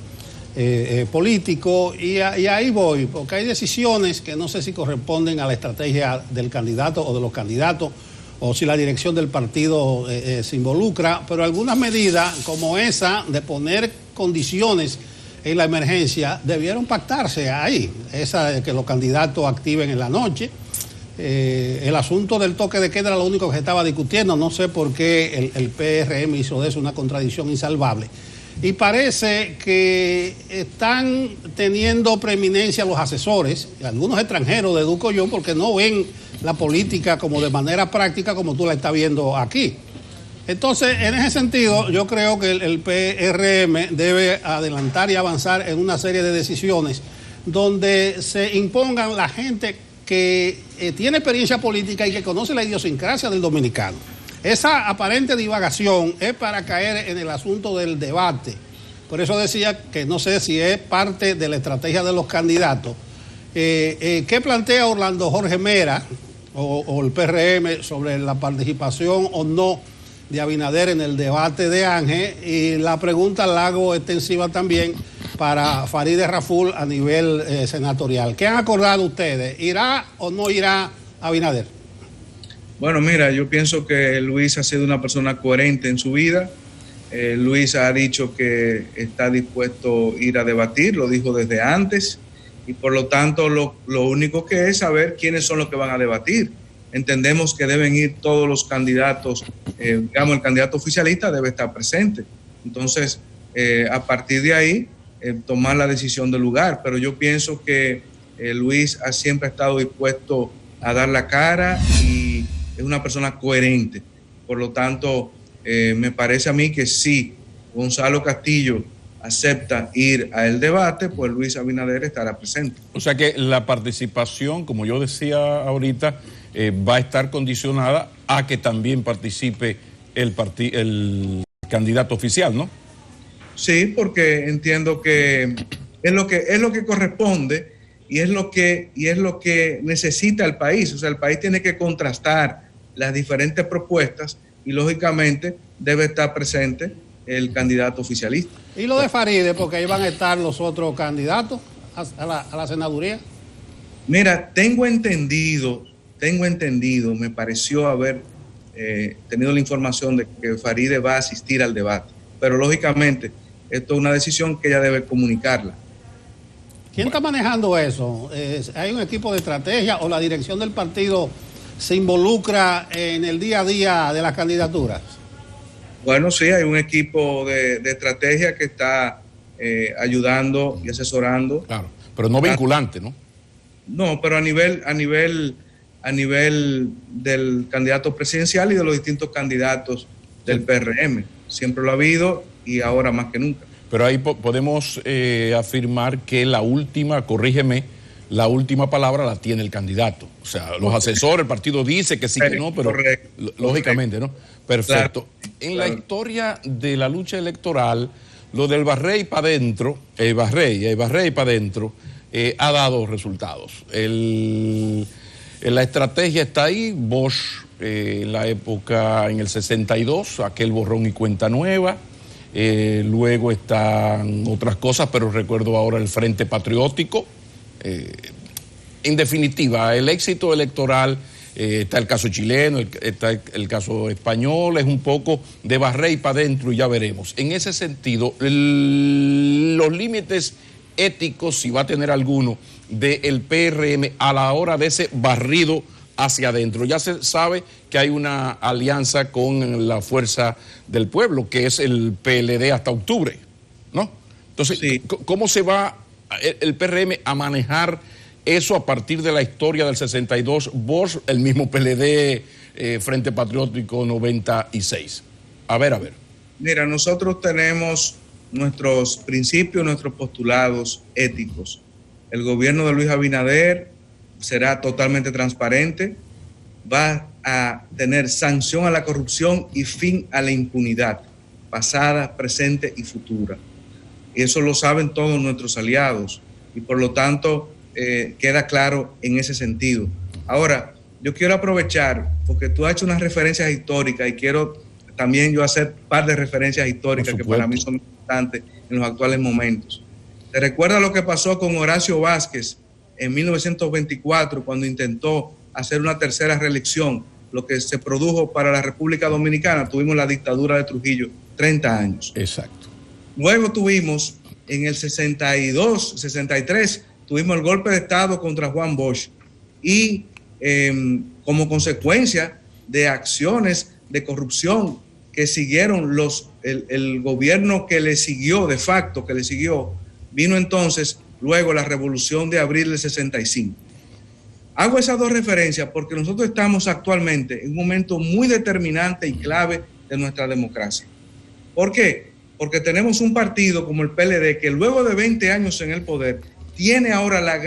político y ahí voy, porque hay decisiones que no sé si corresponden a la estrategia del candidato o de los candidatos o si la dirección del partido se involucra, pero algunas medidas como esa de poner condiciones en la emergencia debieron pactarse ahí, esa de que los candidatos activen en la noche. El asunto del toque de queda era lo único que se estaba discutiendo. No sé por qué el PRM hizo de eso una contradicción insalvable. Y parece que están teniendo preeminencia los asesores, algunos extranjeros, deduzco yo, porque no ven la política como de manera práctica como tú la estás viendo aquí. Entonces, en ese sentido, yo creo que el PRM debe adelantar y avanzar en una serie de decisiones donde se impongan la gente que tiene experiencia política y que conoce la idiosincrasia del dominicano. Esa aparente divagación es para caer en el asunto del debate. Por eso decía que no sé si es parte de la estrategia de los candidatos. ¿Qué plantea Orlando Jorge Mera o el PRM sobre la participación o no de Abinader en el debate de Ángel? Y la pregunta la hago extensiva también para Farideh Raful a nivel senatorial. ¿Qué han acordado ustedes? ¿Irá o no irá Abinader? Bueno, mira, yo pienso que Luis ha sido una persona coherente en su vida. Luis ha dicho que está dispuesto a ir a debatir, lo dijo desde antes, y por lo tanto lo único que es saber quiénes son los que van a debatir. Entendemos que deben ir todos los candidatos, digamos, el candidato oficialista debe estar presente. Entonces, a partir de ahí, tomar la decisión del lugar. Pero yo pienso que Luis siempre ha estado dispuesto a dar la cara y es una persona coherente. Por lo tanto, me parece a mí que si Gonzalo Castillo acepta ir al debate, pues Luis Abinader estará presente. O sea que la participación, como yo decía ahorita, va a estar condicionada a que también participe el candidato oficial, ¿no? Sí, porque entiendo que es lo que corresponde y es lo que necesita el país. O sea, el país tiene que contrastar las diferentes propuestas y lógicamente debe estar presente el candidato oficialista. ¿Y lo de Farideh? Porque ahí van a estar los otros candidatos a la senaduría. Mira, tengo entendido, me pareció haber tenido la información de que Farideh va a asistir al debate, pero lógicamente esto es una decisión que ella debe comunicarla. ¿Quién está manejando eso? ¿Hay un equipo de estrategia o la dirección del partido se involucra en el día a día de las candidaturas? Bueno, sí, hay un equipo de estrategia que está ayudando y asesorando. Claro, pero no vinculante, ¿no? No, pero a nivel del candidato presidencial y de los distintos candidatos del PRM. Siempre lo ha habido y ahora más que nunca. Pero ahí podemos afirmar que la última, corrígeme, la última palabra la tiene el candidato. O sea, los asesores, el partido dice que sí, que no, pero lógicamente, ¿no? Perfecto. Claro, en la historia de la lucha electoral, lo del Barrey para adentro, Barrey para adentro, ha dado resultados. La estrategia está ahí. Bosch, en la época, en el 62, aquel borrón y cuenta nueva. Luego están otras cosas, pero recuerdo ahora el Frente Patriótico. En definitiva, el éxito electoral, está el caso chileno, está el caso español, es un poco de Barrey para adentro y ya veremos. En ese sentido, los límites éticos, si va a tener alguno, del PRM a la hora de ese barrido hacia adentro. Ya se sabe que hay una alianza con la Fuerza del Pueblo, que es el PLD hasta octubre, ¿no? Entonces, sí. ¿Cómo se va el PRM a manejar eso a partir de la historia del 62, Bosch, el mismo PLD, Frente Patriótico 96? A ver. Mira, nosotros tenemos nuestros principios, nuestros postulados éticos. El gobierno de Luis Abinader será totalmente transparente, va a tener sanción a la corrupción y fin a la impunidad, pasada, presente y futura. Y eso lo saben todos nuestros aliados y por lo tanto queda claro en ese sentido. Ahora, yo quiero aprovechar, porque tú has hecho unas referencias históricas y quiero también yo hacer un par de referencias históricas que para mí son importantes en los actuales momentos. ¿Te recuerdas lo que pasó con Horacio Vázquez en 1924 cuando intentó hacer una tercera reelección? Lo que se produjo para la República Dominicana, tuvimos la dictadura de Trujillo, 30 años. Exacto. Luego tuvimos en el 62, 63, tuvimos el golpe de Estado contra Juan Bosch y como consecuencia de acciones de corrupción que siguieron el gobierno que le siguió, de facto que le siguió, vino entonces luego la revolución de abril del 65. Hago esas dos referencias porque nosotros estamos actualmente en un momento muy determinante y clave de nuestra democracia. ¿Por qué? Porque tenemos un partido como el PLD que luego de 20 años en el poder tiene ahora la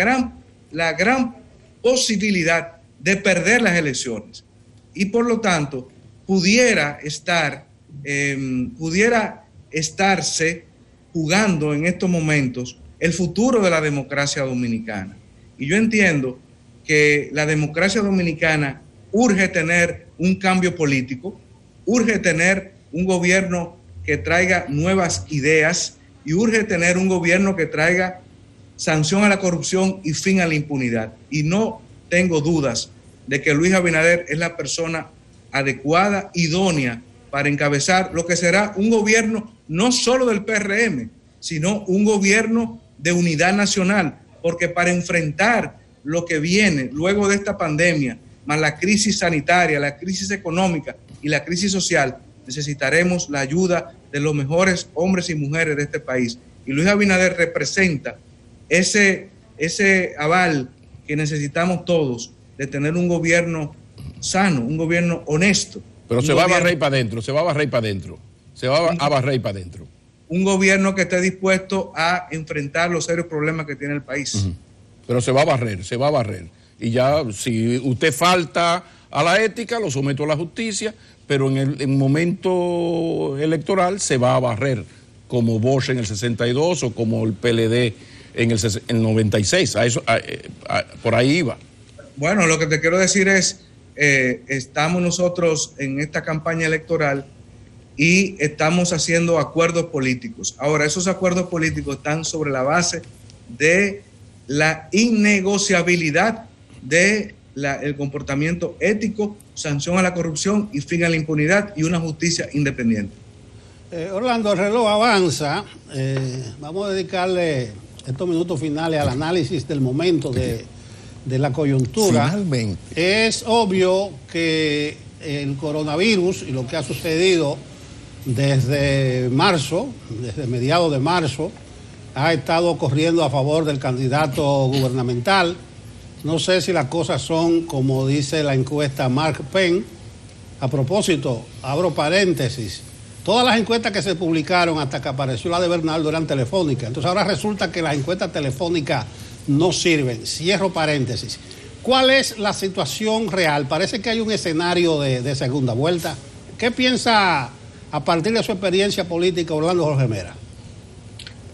gran posibilidad de perder las elecciones y por lo tanto pudiera estarse jugando en estos momentos el futuro de la democracia dominicana. Y yo entiendo que la democracia dominicana urge tener un cambio político, urge tener un gobierno que traiga nuevas ideas y urge tener un gobierno que traiga sanción a la corrupción y fin a la impunidad. Y no tengo dudas de que Luis Abinader es la persona adecuada, idónea para encabezar lo que será un gobierno no solo del PRM, sino un gobierno de unidad nacional, porque para enfrentar lo que viene luego de esta pandemia, más la crisis sanitaria, la crisis económica y la crisis social, necesitaremos la ayuda de los mejores hombres y mujeres de este país. Y Luis Abinader representa ese aval que necesitamos todos de tener un gobierno sano, un gobierno honesto. Pero se va a barrer para adentro, se va a barrer para adentro. Un gobierno que esté dispuesto a enfrentar los serios problemas que tiene el país. Uh-huh. Pero se va a barrer. Y ya, si usted falta a la ética, lo someto a la justicia, pero en el momento electoral se va a barrer, como Bosch en el 62 o como el PLD en el 96. Por ahí iba. Bueno, lo que te quiero decir es, estamos nosotros en esta campaña electoral y estamos haciendo acuerdos políticos. Ahora, esos acuerdos políticos están sobre la base de la innegociabilidad del comportamiento ético, sanción a la corrupción y fin a la impunidad y una justicia independiente. Orlando, el reloj avanza. Vamos a dedicarle estos minutos finales al análisis del momento de la coyuntura. Finalmente. Es obvio que el coronavirus y lo que ha sucedido desde marzo, desde mediados de marzo, ha estado corriendo a favor del candidato gubernamental. No sé si las cosas son como dice la encuesta Mark Penn. A propósito, abro paréntesis, todas las encuestas que se publicaron hasta que apareció la de Bernardo eran telefónicas. Entonces ahora resulta que las encuestas telefónicas no sirven. Cierro paréntesis. ¿Cuál es la situación real? Parece que hay un escenario de segunda vuelta. ¿Qué piensa a partir de su experiencia política Orlando Jorge Mera?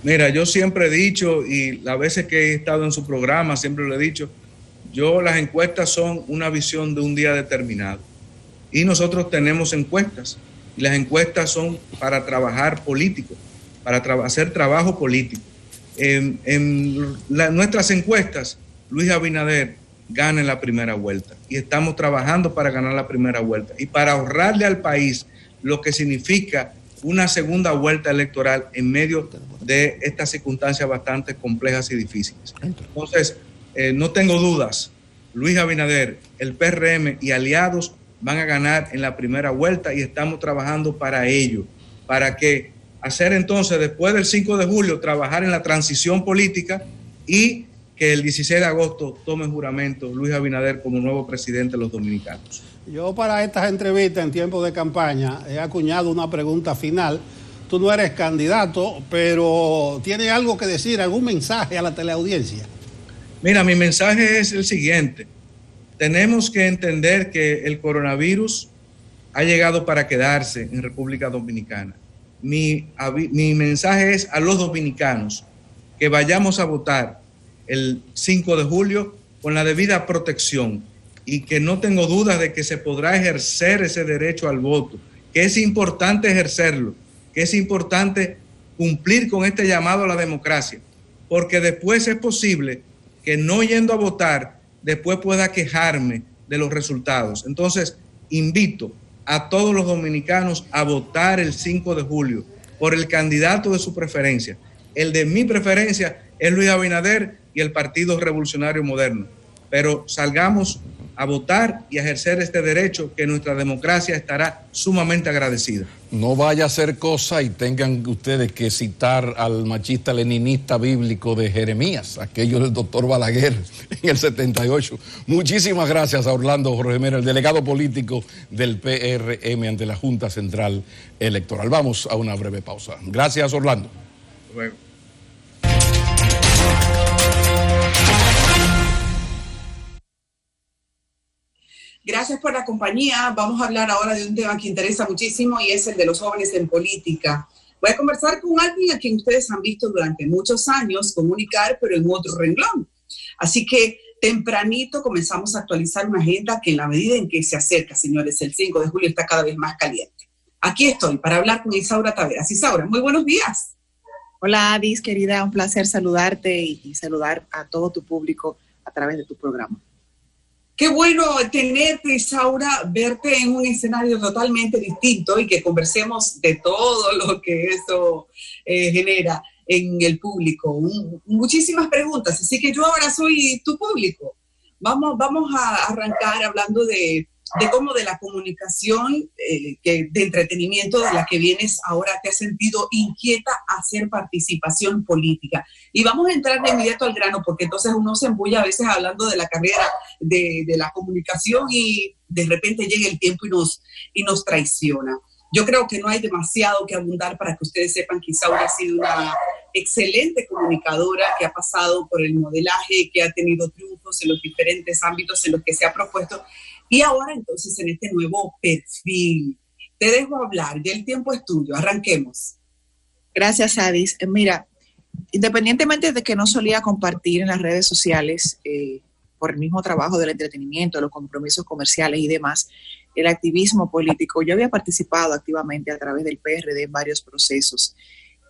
Mira, yo siempre he dicho, y las veces que he estado en su programa, siempre lo he dicho, las encuestas son una visión de un día determinado. Y nosotros tenemos encuestas, y las encuestas son para trabajar político, para hacer trabajo político. En nuestras encuestas, Luis Abinader gana en la primera vuelta, y estamos trabajando para ganar la primera vuelta, y para ahorrarle al país lo que significa una segunda vuelta electoral en medio de estas circunstancias bastante complejas y difíciles. Entonces, no tengo dudas, Luis Abinader, el PRM y aliados van a ganar en la primera vuelta y estamos trabajando para ello, para que hacer entonces, después del 5 de julio, trabajar en la transición política y que el 16 de agosto tome juramento Luis Abinader como nuevo presidente de los dominicanos. Yo para estas entrevistas en tiempo de campaña he acuñado una pregunta final. Tú no eres candidato, pero ¿tienes algo que decir, algún mensaje a la teleaudiencia? Mira, mi mensaje es el siguiente. Tenemos que entender que el coronavirus ha llegado para quedarse en República Dominicana. Mi mensaje es a los dominicanos que vayamos a votar el 5 de julio con la debida protección y que no tengo dudas de que se podrá ejercer ese derecho al voto, que es importante ejercerlo, que es importante cumplir con este llamado a la democracia, porque después es posible que no yendo a votar, después pueda quejarme de los resultados. Entonces, invito a todos los dominicanos a votar el 5 de julio por el candidato de su preferencia. El de mi preferencia es Luis Abinader y el Partido Revolucionario Moderno. Pero salgamos a votar y a ejercer este derecho que nuestra democracia estará sumamente agradecida. No vaya a ser cosa y tengan ustedes que citar al machista leninista bíblico de Jeremías, aquello del doctor Balaguer en el 78. Muchísimas gracias a Orlando Jorge Mera, el delegado político del PRM ante la Junta Central Electoral. Vamos a una breve pausa. Gracias, Orlando. Luego. Gracias por la compañía. Vamos a hablar ahora de un tema que interesa muchísimo y es el de los jóvenes en política. Voy a conversar con alguien a quien ustedes han visto durante muchos años comunicar, pero en otro renglón. Así que tempranito comenzamos a actualizar una agenda que en la medida en que se acerca, señores, el 5 de julio está cada vez más caliente. Aquí estoy para hablar con Isaura Taveras. Isaura, muy buenos días. Hola, Adis, querida, un placer saludarte y saludar a todo tu público a través de tu programa. Qué bueno tenerte, Isaura, verte en un escenario totalmente distinto y que conversemos de todo lo que eso genera en el público. Muchísimas preguntas, así que yo ahora soy tu público. Vamos a arrancar hablando de cómo de la comunicación, de entretenimiento de la que vienes ahora te has sentido inquieta a hacer participación política. Y vamos a entrar de inmediato al grano, porque entonces uno se embulla a veces hablando de la carrera de la comunicación y de repente llega el tiempo y nos traiciona. Yo creo que no hay demasiado que abundar para que ustedes sepan que Isaura ha sido una excelente comunicadora que ha pasado por el modelaje, que ha tenido triunfos en los diferentes ámbitos en los que se ha propuesto. Y ahora entonces en este nuevo perfil. Te dejo hablar, ya el tiempo es tuyo, arranquemos. Gracias, Adis. Mira, independientemente de que no solía compartir en las redes sociales por el mismo trabajo del entretenimiento, los compromisos comerciales y demás, el activismo político, yo había participado activamente a través del PRD en varios procesos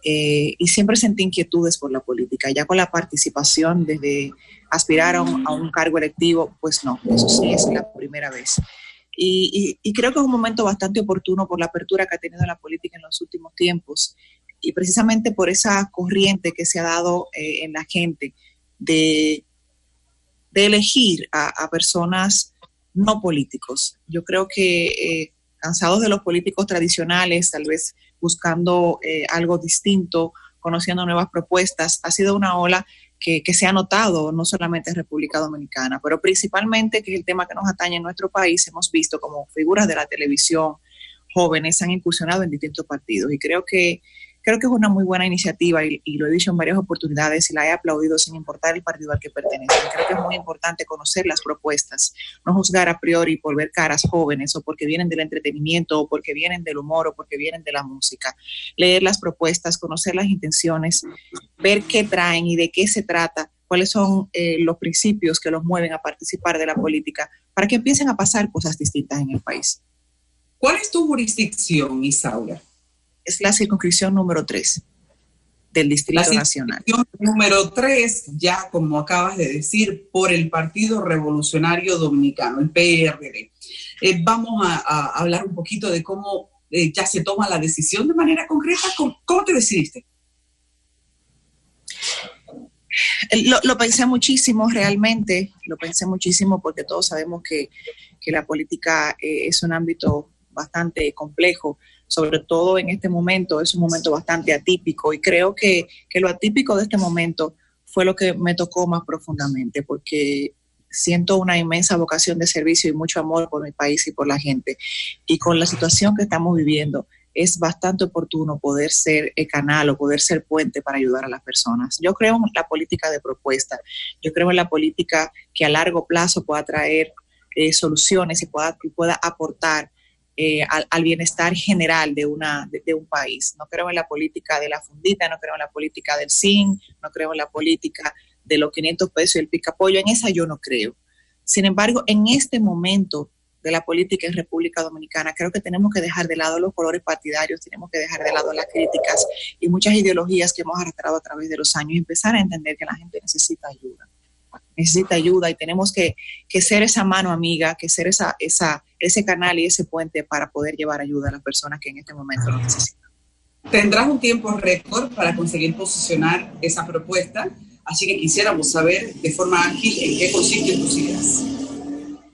y siempre sentí inquietudes por la política. Ya con la participación desde aspirar a un cargo electivo, pues no, eso sí es la primera vez. Y creo que es un momento bastante oportuno por la apertura que ha tenido la política en los últimos tiempos y precisamente por esa corriente que se ha dado en la gente de elegir a personas no políticos. Yo creo que cansados de los políticos tradicionales, tal vez buscando algo distinto, conociendo nuevas propuestas, ha sido una ola que se ha notado no solamente en República Dominicana, pero principalmente, que es el tema que nos atañe en nuestro país, hemos visto como figuras de la televisión jóvenes han incursionado en distintos partidos, y creo que es una muy buena iniciativa, y lo he dicho en varias oportunidades y la he aplaudido sin importar el partido al que pertenece. Creo que es muy importante conocer las propuestas, no juzgar a priori por ver caras jóvenes o porque vienen del entretenimiento o porque vienen del humor o porque vienen de la música. Leer las propuestas, conocer las intenciones, ver qué traen y de qué se trata, cuáles son los principios que los mueven a participar de la política, para que empiecen a pasar cosas distintas en el país. ¿Cuál es tu jurisdicción, Isaura? Es la circunscripción número 3 del Distrito Nacional. La circunscripción número 3, ya como acabas de decir, por el Partido Revolucionario Dominicano, el PRD. Vamos a hablar un poquito de cómo ya se toma la decisión de manera concreta. ¿Cómo te decidiste? Lo pensé muchísimo, realmente, lo pensé muchísimo, porque todos sabemos que la política es un ámbito bastante complejo, sobre todo en este momento. Es un momento bastante atípico, y creo que lo atípico de este momento fue lo que me tocó más profundamente, porque siento una inmensa vocación de servicio y mucho amor por mi país y por la gente, y con la situación que estamos viviendo es bastante oportuno poder ser canal o poder ser puente para ayudar a las personas. Yo creo en la política de propuesta, yo creo en la política que a largo plazo pueda traer soluciones y pueda aportar al bienestar general de un país. No creo en la política de la fundita, no creo en la política del zinc, no creo en la política de los 500 pesos y el picapollo. En esa yo no creo. Sin embargo, en este momento de la política en República Dominicana, creo que tenemos que dejar de lado los colores partidarios, tenemos que dejar de lado las críticas y muchas ideologías que hemos arrastrado a través de los años, y empezar a entender que la gente necesita ayuda, y tenemos que ser esa mano amiga, que ser ese canal y ese puente para poder llevar ayuda a las personas que en este momento lo necesitan. Tendrás un tiempo récord para conseguir posicionar esa propuesta, así que quisiéramos saber de forma ágil en qué consiste tus ideas.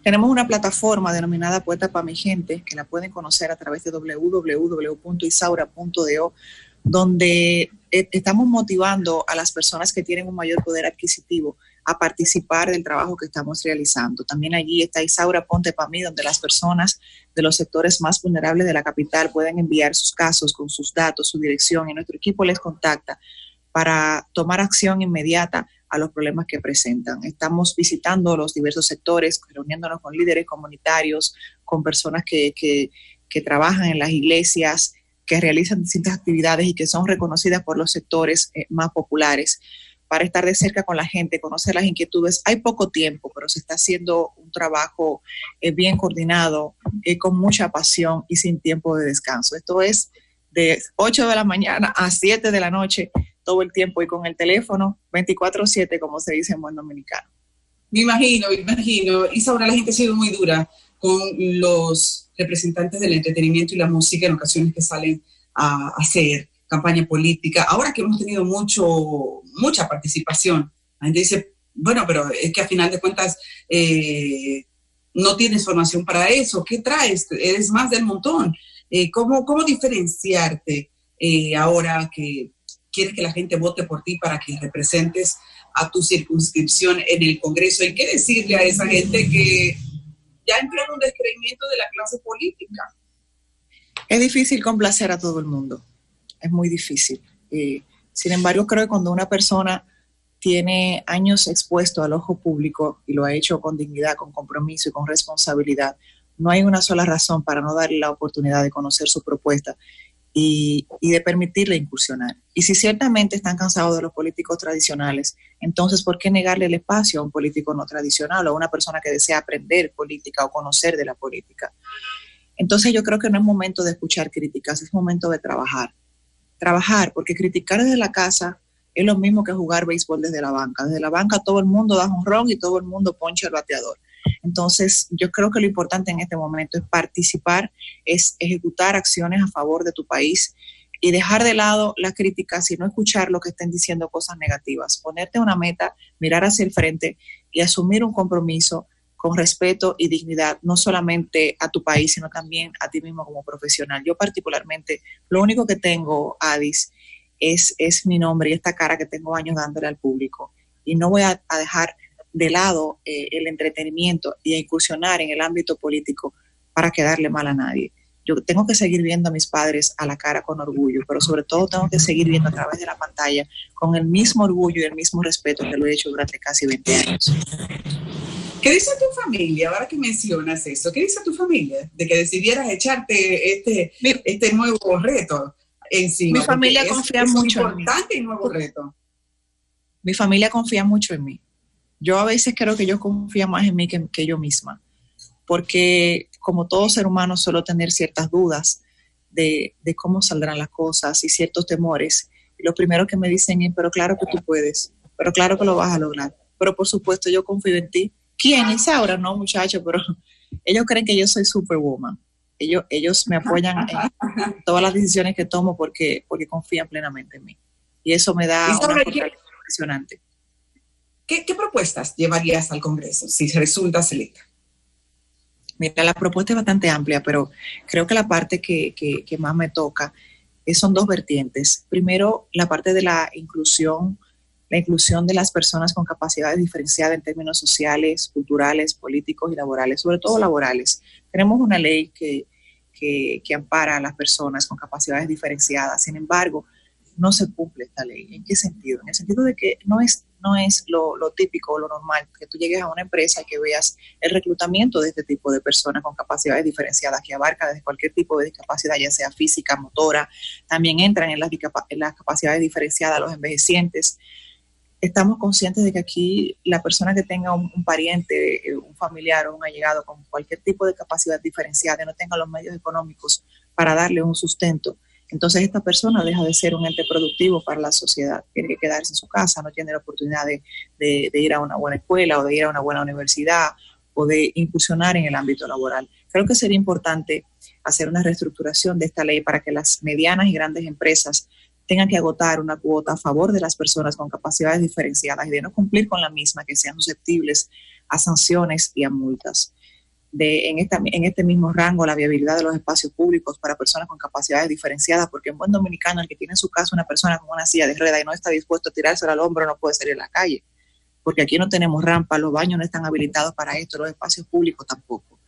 Tenemos una plataforma denominada Puerta para mi Gente, que la pueden conocer a través de www.isaura.do, donde estamos motivando a las personas que tienen un mayor poder adquisitivo a participar del trabajo que estamos realizando. También allí está Isaura Ponte Pa' Mí, donde las personas de los sectores más vulnerables de la capital pueden enviar sus casos con sus datos, su dirección, y nuestro equipo les contacta para tomar acción inmediata a los problemas que presentan. Estamos visitando los diversos sectores, reuniéndonos con líderes comunitarios, con personas que trabajan en las iglesias, que realizan distintas actividades y que son reconocidas por los sectores más populares, para estar de cerca con la gente, conocer las inquietudes. Hay poco tiempo, pero se está haciendo un trabajo bien coordinado, con mucha pasión y sin tiempo de descanso. Esto es de 8 de la mañana a 7 de la noche, todo el tiempo, y con el teléfono 24/7, como se dice en buen dominicano. Me imagino. Y sobre la gente ha sido muy dura con los representantes del entretenimiento y la música en ocasiones que salen a hacer campaña política. Ahora que hemos tenido mucha participación, la gente dice, bueno, pero es que a final de cuentas no tienes formación para eso. ¿Qué traes? Eres más del montón. ¿Cómo diferenciarte ahora que quieres que la gente vote por ti para que representes a tu circunscripción en el Congreso? ¿Y qué decirle a esa gente que ya entró en un descreimiento de la clase política? Es difícil complacer a todo el mundo. Es muy difícil. Sin embargo, creo que cuando una persona tiene años expuesto al ojo público y lo ha hecho con dignidad, con compromiso y con responsabilidad, no hay una sola razón para no darle la oportunidad de conocer su propuesta y de permitirle incursionar. Y si ciertamente están cansados de los políticos tradicionales, entonces ¿por qué negarle el espacio a un político no tradicional o a una persona que desea aprender política o conocer de la política? Entonces yo creo que no es momento de escuchar críticas, es momento de trabajar, porque criticar desde la casa es lo mismo que jugar béisbol desde la banca. Desde la banca todo el mundo da jonrón y todo el mundo poncha el bateador. Entonces, yo creo que lo importante en este momento es participar, es ejecutar acciones a favor de tu país, y dejar de lado las críticas y no escuchar lo que estén diciendo cosas negativas. Ponerte una meta, mirar hacia el frente y asumir un compromiso con respeto y dignidad, no solamente a tu país, sino también a ti mismo como profesional. Yo particularmente, lo único que tengo, Adis, es mi nombre y esta cara que tengo años dándole al público. Y no voy a dejar de lado el entretenimiento y a incursionar en el ámbito político para quedarle mal a nadie. Yo tengo que seguir viendo a mis padres a la cara con orgullo, pero sobre todo tengo que seguir viendo a través de la pantalla con el mismo orgullo y el mismo respeto que lo he hecho durante casi 20 años. ¿Qué dice tu familia, ahora que mencionas eso? ¿Qué dice tu familia de que decidieras echarte este nuevo reto encima? Mi familia confía mucho en mí. Es importante el nuevo reto. Mi familia confía mucho en mí. Yo a veces creo que ellos confían más en mí que yo misma, porque como todo ser humano suelo tener ciertas dudas de cómo saldrán las cosas y ciertos temores. Y lo primero que me dicen es, pero claro que tú puedes, pero claro que lo vas a lograr. Pero por supuesto yo confío en ti. ¿Quién? Isaura, no muchacho, pero ellos creen que yo soy superwoman. Ellos me apoyan en todas las decisiones que tomo porque confían plenamente en mí. Y eso me da una fortaleza impresionante. ¿Qué propuestas llevarías al Congreso si resultas electa? Mira, la propuesta es bastante amplia, pero creo que la parte que más me toca son dos vertientes. Primero, la parte de la inclusión de las personas con capacidades diferenciadas en términos sociales, culturales, políticos y laborales, sobre todo laborales. Tenemos una ley que ampara a las personas con capacidades diferenciadas. Sin embargo, no se cumple esta ley. ¿En qué sentido? En el sentido de que no es lo típico o lo normal que tú llegues a una empresa y que veas el reclutamiento de este tipo de personas con capacidades diferenciadas, que abarca desde cualquier tipo de discapacidad, ya sea física, motora. También entran en las capacidades diferenciadas los envejecientes. Estamos conscientes de que aquí la persona que tenga un pariente, un familiar o un allegado con cualquier tipo de capacidad diferenciada y no tenga los medios económicos para darle un sustento, entonces esta persona deja de ser un ente productivo para la sociedad. Tiene que quedarse en su casa, no tiene la oportunidad de ir a una buena escuela o de ir a una buena universidad o de incursionar en el ámbito laboral. Creo que sería importante hacer una reestructuración de esta ley para que las medianas y grandes empresas tengan que agotar una cuota a favor de las personas con capacidades diferenciadas y de no cumplir con la misma, que sean susceptibles a sanciones y a multas. En este mismo rango, la viabilidad de los espacios públicos para personas con capacidades diferenciadas, porque en buen dominicano, el que tiene en su casa una persona con una silla de ruedas y no está dispuesto a tirársela al hombro no puede salir a la calle, porque aquí no tenemos rampas, los baños no están habilitados para esto, los espacios públicos tampoco.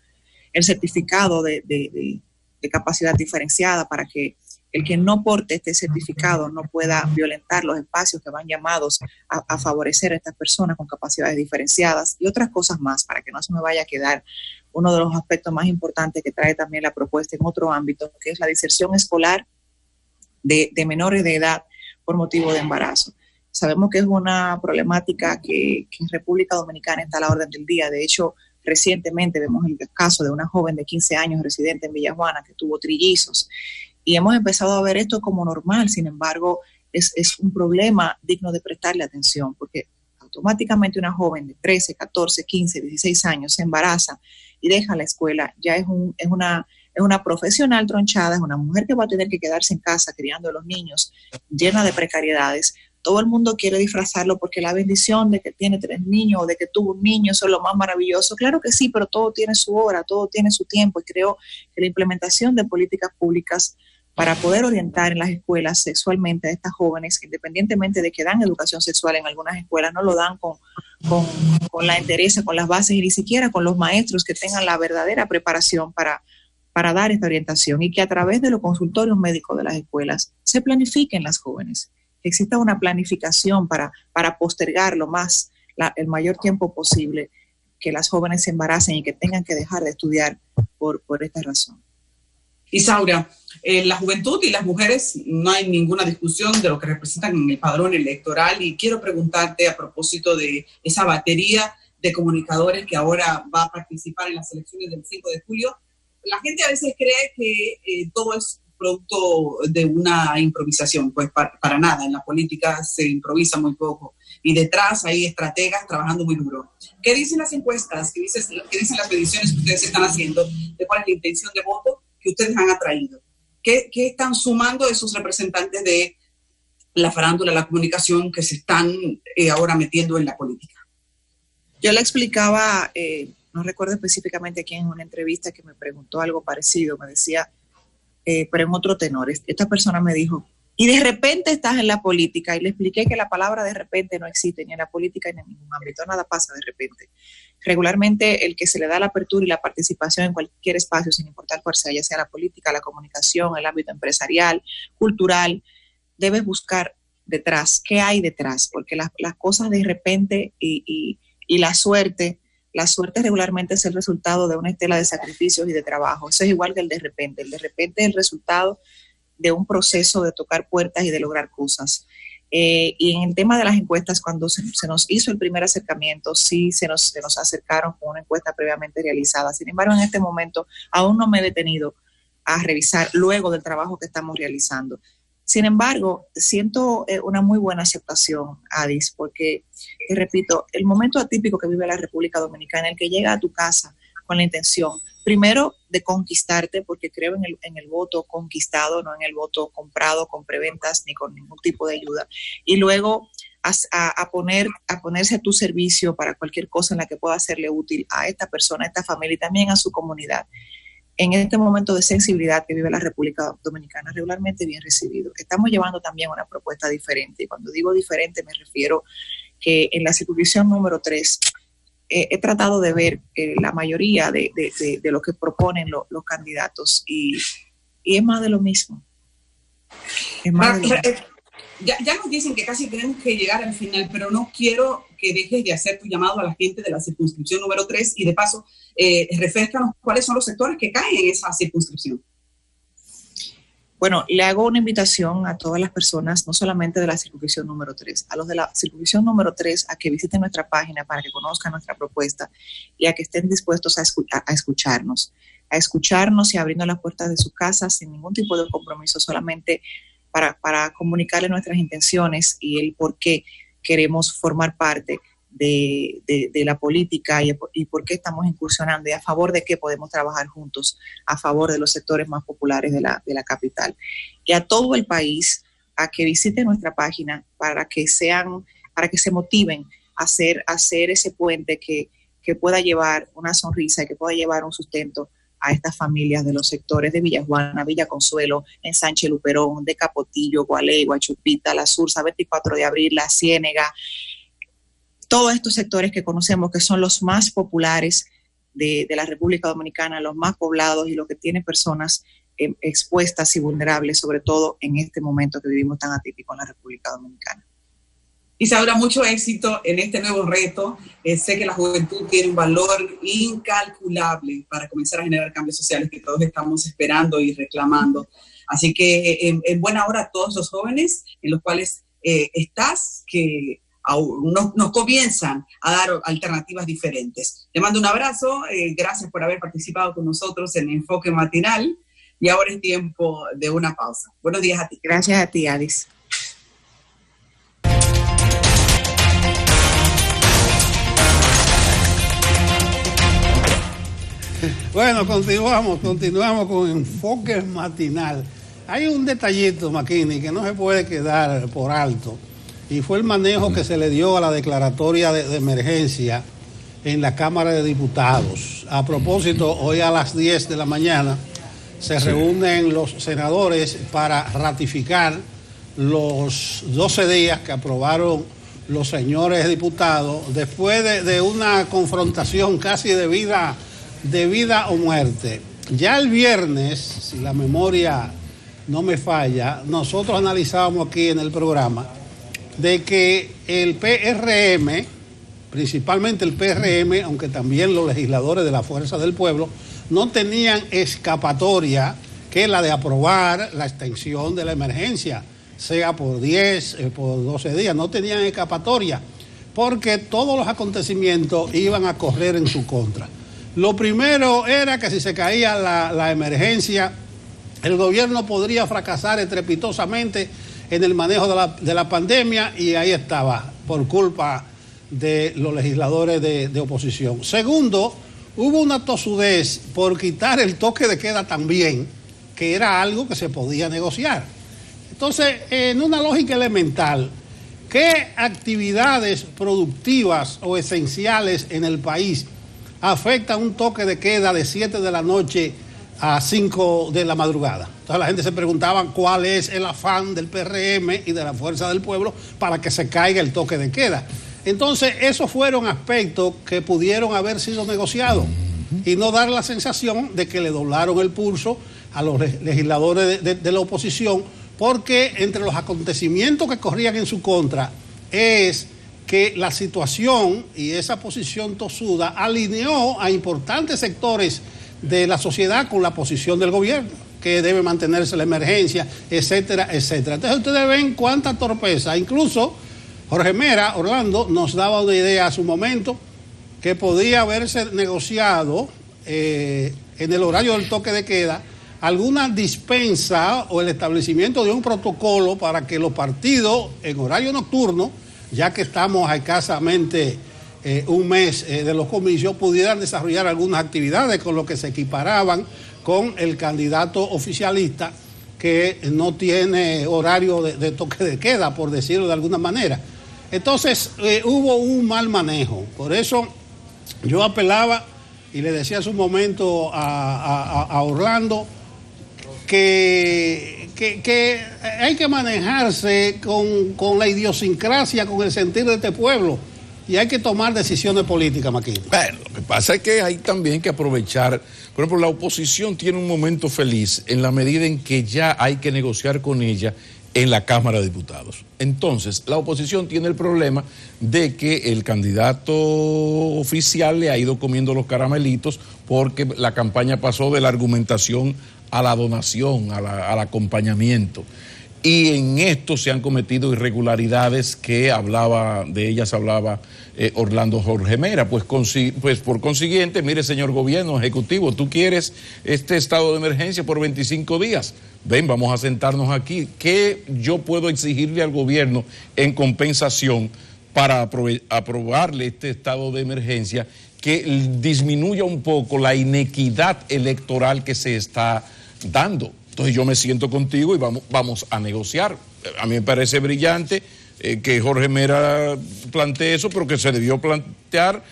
El certificado de capacidad diferenciada para que el que no porte este certificado no pueda violentar los espacios que van llamados a favorecer a estas personas con capacidades diferenciadas y otras cosas más, para que no se me vaya a quedar uno de los aspectos más importantes que trae también la propuesta en otro ámbito, que es la diserción escolar de menores de edad por motivo de embarazo. Sabemos que es una problemática que en República Dominicana está a la orden del día. De hecho, recientemente vemos el caso de una joven de 15 años residente en Villajuana que tuvo trillizos. Y hemos empezado a ver esto como normal. Sin embargo, es un problema digno de prestarle atención, porque automáticamente una joven de 13, 14, 15, 16 años se embaraza y deja la escuela. Ya es una profesional tronchada, es una mujer que va a tener que quedarse en casa criando a los niños, llena de precariedades. Todo el mundo quiere disfrazarlo porque la bendición de que tiene 3 niños o de que tuvo un niño, eso es lo más maravilloso. Claro que sí, pero todo tiene su hora, todo tiene su tiempo, y creo que la implementación de políticas públicas para poder orientar en las escuelas sexualmente a estas jóvenes, independientemente de que dan educación sexual en algunas escuelas, no lo dan con la entereza, con las bases y ni siquiera con los maestros que tengan la verdadera preparación para dar esta orientación, y que a través de los consultorios médicos de las escuelas se planifiquen las jóvenes, que exista una planificación para postergar el mayor tiempo posible que las jóvenes se embaracen y que tengan que dejar de estudiar por esta razón. Isaura, la juventud y las mujeres, no hay ninguna discusión de lo que representan en el padrón electoral, y quiero preguntarte a propósito de esa batería de comunicadores que ahora va a participar en las elecciones del 5 de julio. La gente a veces cree que todo es producto de una improvisación, pues para nada, en la política se improvisa muy poco y detrás hay estrategas trabajando muy duro. ¿Qué dicen las encuestas? ¿Qué dicen las mediciones que ustedes están haciendo? ¿De cuál es la intención de voto que ustedes han atraído? ¿Qué están sumando esos representantes de la farándula, la comunicación, que se están ahora metiendo en la política? Yo le explicaba, no recuerdo específicamente quién, en una entrevista que me preguntó algo parecido, me decía, pero en otro tenor, esta persona me dijo, y de repente estás en la política, y le expliqué que la palabra de repente no existe ni en la política ni en ningún ámbito, nada pasa de repente. Regularmente el que se le da la apertura y la participación en cualquier espacio, sin importar cuál sea, ya sea la política, la comunicación, el ámbito empresarial, cultural, debes buscar detrás, qué hay detrás, porque las cosas de repente y la suerte regularmente es el resultado de una estela de sacrificios y de trabajo. Eso es igual que el de repente. El de repente es el resultado de un proceso de tocar puertas y de lograr cosas. Y en el tema de las encuestas, cuando se nos hizo el primer acercamiento, sí se nos acercaron con una encuesta previamente realizada. Sin embargo, en este momento aún no me he detenido a revisar luego del trabajo que estamos realizando. Sin embargo, siento una muy buena aceptación, Adis, porque, repito, el momento atípico que vive la República Dominicana, el que llega a tu casa con la intención, primero, de conquistarte, porque creo en el voto conquistado, no en el voto comprado con preventas ni con ningún tipo de ayuda, y luego a ponerse a tu servicio para cualquier cosa en la que pueda serle útil a esta persona, a esta familia y también a su comunidad. En este momento de sensibilidad que vive la República Dominicana, regularmente bien recibido. Estamos llevando también una propuesta diferente. Y cuando digo diferente, me refiero que en la circunscripción número 3 he tratado de ver la mayoría de lo que proponen los candidatos y es más de lo mismo. Es más de lo mismo. Ya nos dicen que casi tenemos que llegar al final, pero no quiero que dejes de hacer tu llamado a la gente de la circunscripción número 3 y de paso refrescanos cuáles son los sectores que caen en esa circunscripción. Bueno, le hago una invitación a todas las personas, no solamente de la circunscripción número 3, a los de la circunscripción número 3 a que visiten nuestra página para que conozcan nuestra propuesta y a que estén dispuestos a escucharnos y abriendo las puertas de su casa sin ningún tipo de compromiso, solamente para comunicarle nuestras intenciones y el por qué queremos formar parte de la política y por qué estamos incursionando y a favor de qué podemos trabajar juntos a favor de los sectores más populares de la capital. Y a todo el país a que visiten nuestra página para que se motiven a hacer ese puente que pueda llevar una sonrisa y que pueda llevar un sustento a estas familias de los sectores de Villa Juana, Villa Consuelo, Ensanche Luperón, de Capotillo, Gualey, Chupita, La Sursa, 24 de Abril, La Ciénega, todos estos sectores que conocemos que son los más populares de la República Dominicana, los más poblados y los que tienen personas expuestas y vulnerables, sobre todo en este momento que vivimos tan atípico en la República Dominicana. Isaura, mucho éxito en este nuevo reto. Sé que la juventud tiene un valor incalculable para comenzar a generar cambios sociales que todos estamos esperando y reclamando. Así que en buena hora a todos los jóvenes en los cuales estás, que nos comienzan a dar alternativas diferentes. Te mando un abrazo, gracias por haber participado con nosotros en Enfoque Matinal y ahora es tiempo de una pausa. Buenos días a ti. Gracias a ti, Adis. Bueno, continuamos con Enfoque Matinal. Hay un detallito, Maquini, que no se puede quedar por alto, y fue el manejo que se le dio a la declaratoria de emergencia en la Cámara de Diputados. A propósito, hoy a las 10 de la mañana se reúnen los senadores para ratificar los 12 días que aprobaron los señores diputados después de una confrontación casi de vida o muerte. Ya el viernes, si la memoria no me falla, nosotros analizábamos aquí en el programa de que el PRM, principalmente el PRM, aunque también los legisladores de la Fuerza del Pueblo, no tenían escapatoria que la de aprobar la extensión de la emergencia, sea por 10, por 12 días, no tenían escapatoria, porque todos los acontecimientos iban a correr en su contra. Lo primero era que si se caía la emergencia, el gobierno podría fracasar estrepitosamente en el manejo de la pandemia, y ahí estaba, por culpa de los legisladores de oposición. Segundo, hubo una tosudez por quitar el toque de queda también, que era algo que se podía negociar. Entonces, en una lógica elemental, ¿qué actividades productivas o esenciales en el país afectan un toque de queda de 7 de la noche a 5 de la madrugada? Entonces la gente se preguntaba cuál es el afán del PRM y de la Fuerza del Pueblo para que se caiga el toque de queda. Entonces, esos fueron aspectos que pudieron haber sido negociados y no dar la sensación de que le doblaron el pulso a los legisladores de la oposición, porque entre los acontecimientos que corrían en su contra es que la situación y esa posición tosuda alineó a importantes sectores de la sociedad con la posición del gobierno, que debe mantenerse la emergencia, etcétera, etcétera. Entonces ustedes ven cuánta torpeza. Incluso Jorge Mera, Orlando, nos daba una idea a su momento que podía haberse negociado en el horario del toque de queda alguna dispensa o el establecimiento de un protocolo para que los partidos en horario nocturno, ya que estamos a escasamente un mes de los comicios, pudieran desarrollar algunas actividades con lo que se equiparaban con el candidato oficialista que no tiene horario de toque de queda, por decirlo de alguna manera. Entonces hubo un mal manejo. Por eso yo apelaba y le decía hace un momento a Orlando que hay que manejarse con la idiosincrasia, con el sentir de este pueblo, y hay que tomar decisiones políticas, Maquito. Bueno, lo que pasa es que hay también que aprovechar. Por ejemplo, la oposición tiene un momento feliz en la medida en que ya hay que negociar con ella en la Cámara de Diputados. Entonces, la oposición tiene el problema de que el candidato oficial le ha ido comiendo los caramelitos porque la campaña pasó de la argumentación a la donación, al acompañamiento. Y en esto se han cometido irregularidades que hablaba Orlando Jorge Mera. Pues por consiguiente, mire, señor gobierno ejecutivo, tú quieres este estado de emergencia por 25 días. Ven, vamos a sentarnos aquí. ¿Qué yo puedo exigirle al gobierno en compensación para aprobarle este estado de emergencia que disminuya un poco la inequidad electoral que se está dando? Entonces yo me siento contigo y vamos a negociar. A mí me parece brillante que Jorge Mera plantee eso, pero que se debió plantear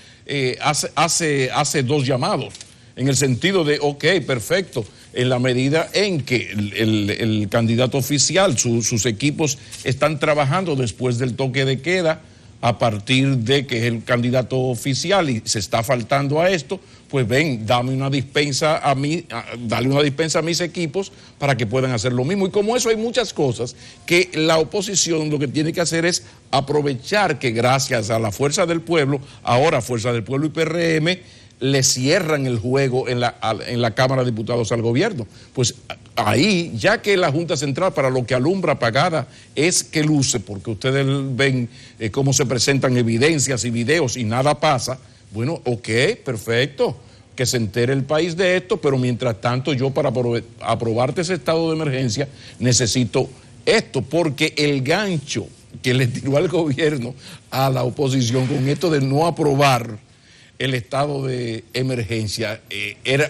hace 2 llamados, en el sentido de, ok, perfecto, en la medida en que el candidato oficial, sus equipos están trabajando después del toque de queda, a partir de que es el candidato oficial y se está faltando a esto, pues ven, dame una dispensa a mí, dale una dispensa a mis equipos para que puedan hacer lo mismo. Y como eso hay muchas cosas que la oposición lo que tiene que hacer es aprovechar que gracias a la Fuerza del Pueblo, ahora Fuerza del Pueblo y PRM, le cierran el juego en la Cámara de Diputados al gobierno. Pues ahí, ya que la Junta Central para lo que alumbra apagada es que luce, porque ustedes ven cómo se presentan evidencias y videos y nada pasa, bueno, ok, perfecto, que se entere el país de esto, pero mientras tanto yo para aprobarte ese estado de emergencia necesito esto, porque el gancho que le tiró al gobierno a la oposición con esto de no aprobar el estado de emergencia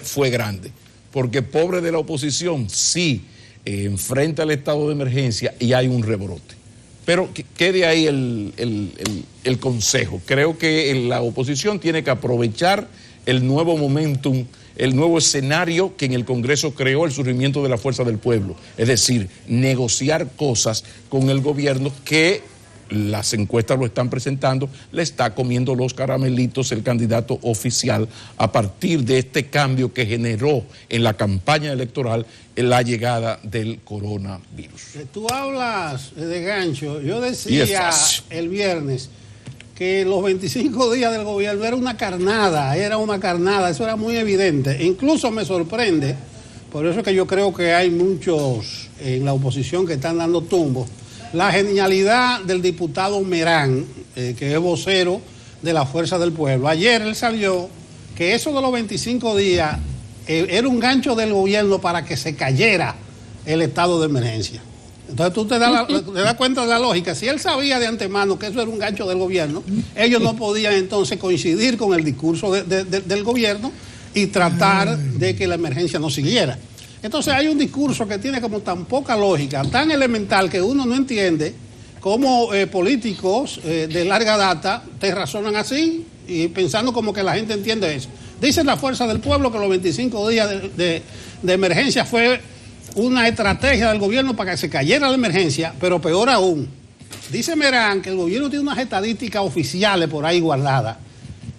fue grande, porque pobre de la oposición sí enfrenta el estado de emergencia y hay un rebrote. Pero quede ahí el consejo. Creo que la oposición tiene que aprovechar el nuevo momentum, el nuevo escenario que en el Congreso creó el surgimiento de la Fuerza del Pueblo, es decir, negociar cosas con el gobierno que las encuestas lo están presentando, le está comiendo los caramelitos el candidato oficial a partir de este cambio que generó en la campaña electoral la llegada del coronavirus. Tú hablas de gancho. Yo decía el viernes que los 25 días del gobierno era una carnada, eso era muy evidente. E incluso me sorprende, por eso que yo creo que hay muchos en la oposición que están dando tumbos, la genialidad del diputado Merán, que es vocero de la Fuerza del Pueblo. Ayer él salió que eso de los 25 días era un gancho del gobierno para que se cayera el estado de emergencia. Entonces tú te das cuenta de la lógica. Si él sabía de antemano que eso era un gancho del gobierno, ellos no podían entonces coincidir con el discurso del gobierno y tratar de que la emergencia no siguiera. Entonces hay un discurso que tiene como tan poca lógica, tan elemental, que uno no entiende cómo políticos de larga data te razonan así y pensando como que la gente entiende eso. Dice la Fuerza del Pueblo que los 25 días de emergencia fue una estrategia del gobierno para que se cayera la emergencia, pero peor aún, dice Merán que el gobierno tiene unas estadísticas oficiales por ahí guardadas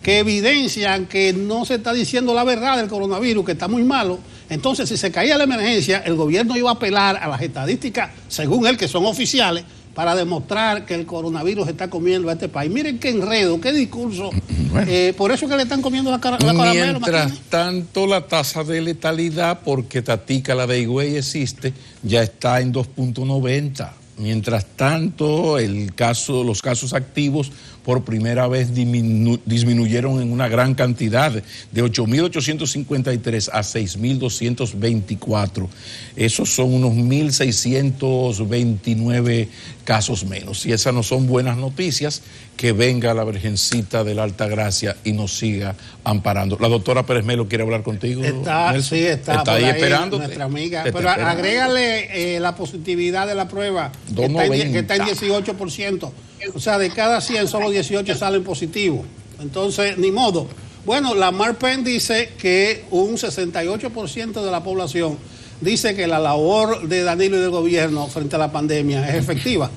que evidencian que no se está diciendo la verdad del coronavirus, que está muy malo. Entonces, si se caía la emergencia, el gobierno iba a apelar a las estadísticas, según él, que son oficiales, para demostrar que el coronavirus está comiendo a este país. Miren qué enredo, qué discurso. Bueno, por eso que le están comiendo la caramelo. Mientras tanto, la tasa de letalidad, porque Tatica, la de Higüey, existe, ya está en 2.90. Mientras tanto, los casos activos por primera vez disminuyeron en una gran cantidad, de 8.853 a 6.224. Esos son unos 1.629 casos menos. Y esas no son buenas noticias. Que venga la Virgencita de la Altagracia y nos siga amparando. La doctora Pérez Melo quiere hablar contigo. Está ahí esperando. Nuestra amiga. Pero agrégale la positividad de la prueba, que está en 18%. O sea, de cada 100, solo 18 salen positivos. Entonces, ni modo. Bueno, la Marpen dice que un 68% de la población dice que la labor de Danilo y del gobierno frente a la pandemia es efectiva.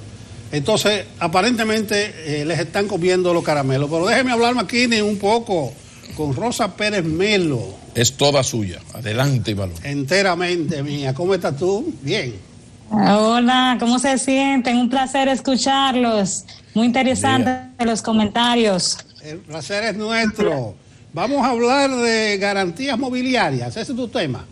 Entonces, aparentemente les están comiendo los caramelos. Pero déjeme hablar, Maquini, un poco con Rosa Pérez Melo. Es toda suya. Adelante, Valor. Enteramente mía. ¿Cómo estás tú? Bien. Hola, ¿cómo se sienten? Un placer escucharlos. Muy interesantes los comentarios. El placer es nuestro. Vamos a hablar de garantías mobiliarias. Ese es tu tema.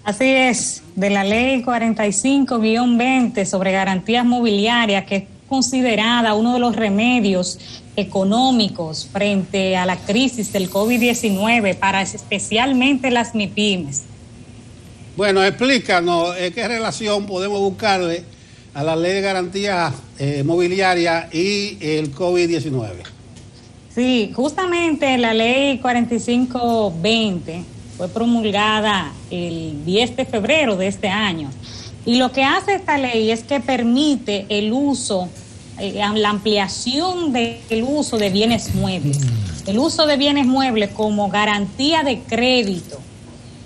Así es, de la ley 45-20 sobre garantías mobiliarias, que es considerada uno de los remedios económicos frente a la crisis del COVID-19 para especialmente las MIPYMES. Bueno, explícanos qué relación podemos buscarle a la ley de garantías mobiliarias y el COVID-19. Sí, justamente la ley 45-20 fue promulgada el 10 de febrero de este año. Y lo que hace esta ley es que permite el uso, la ampliación del uso de bienes muebles. El uso de bienes muebles como garantía de crédito,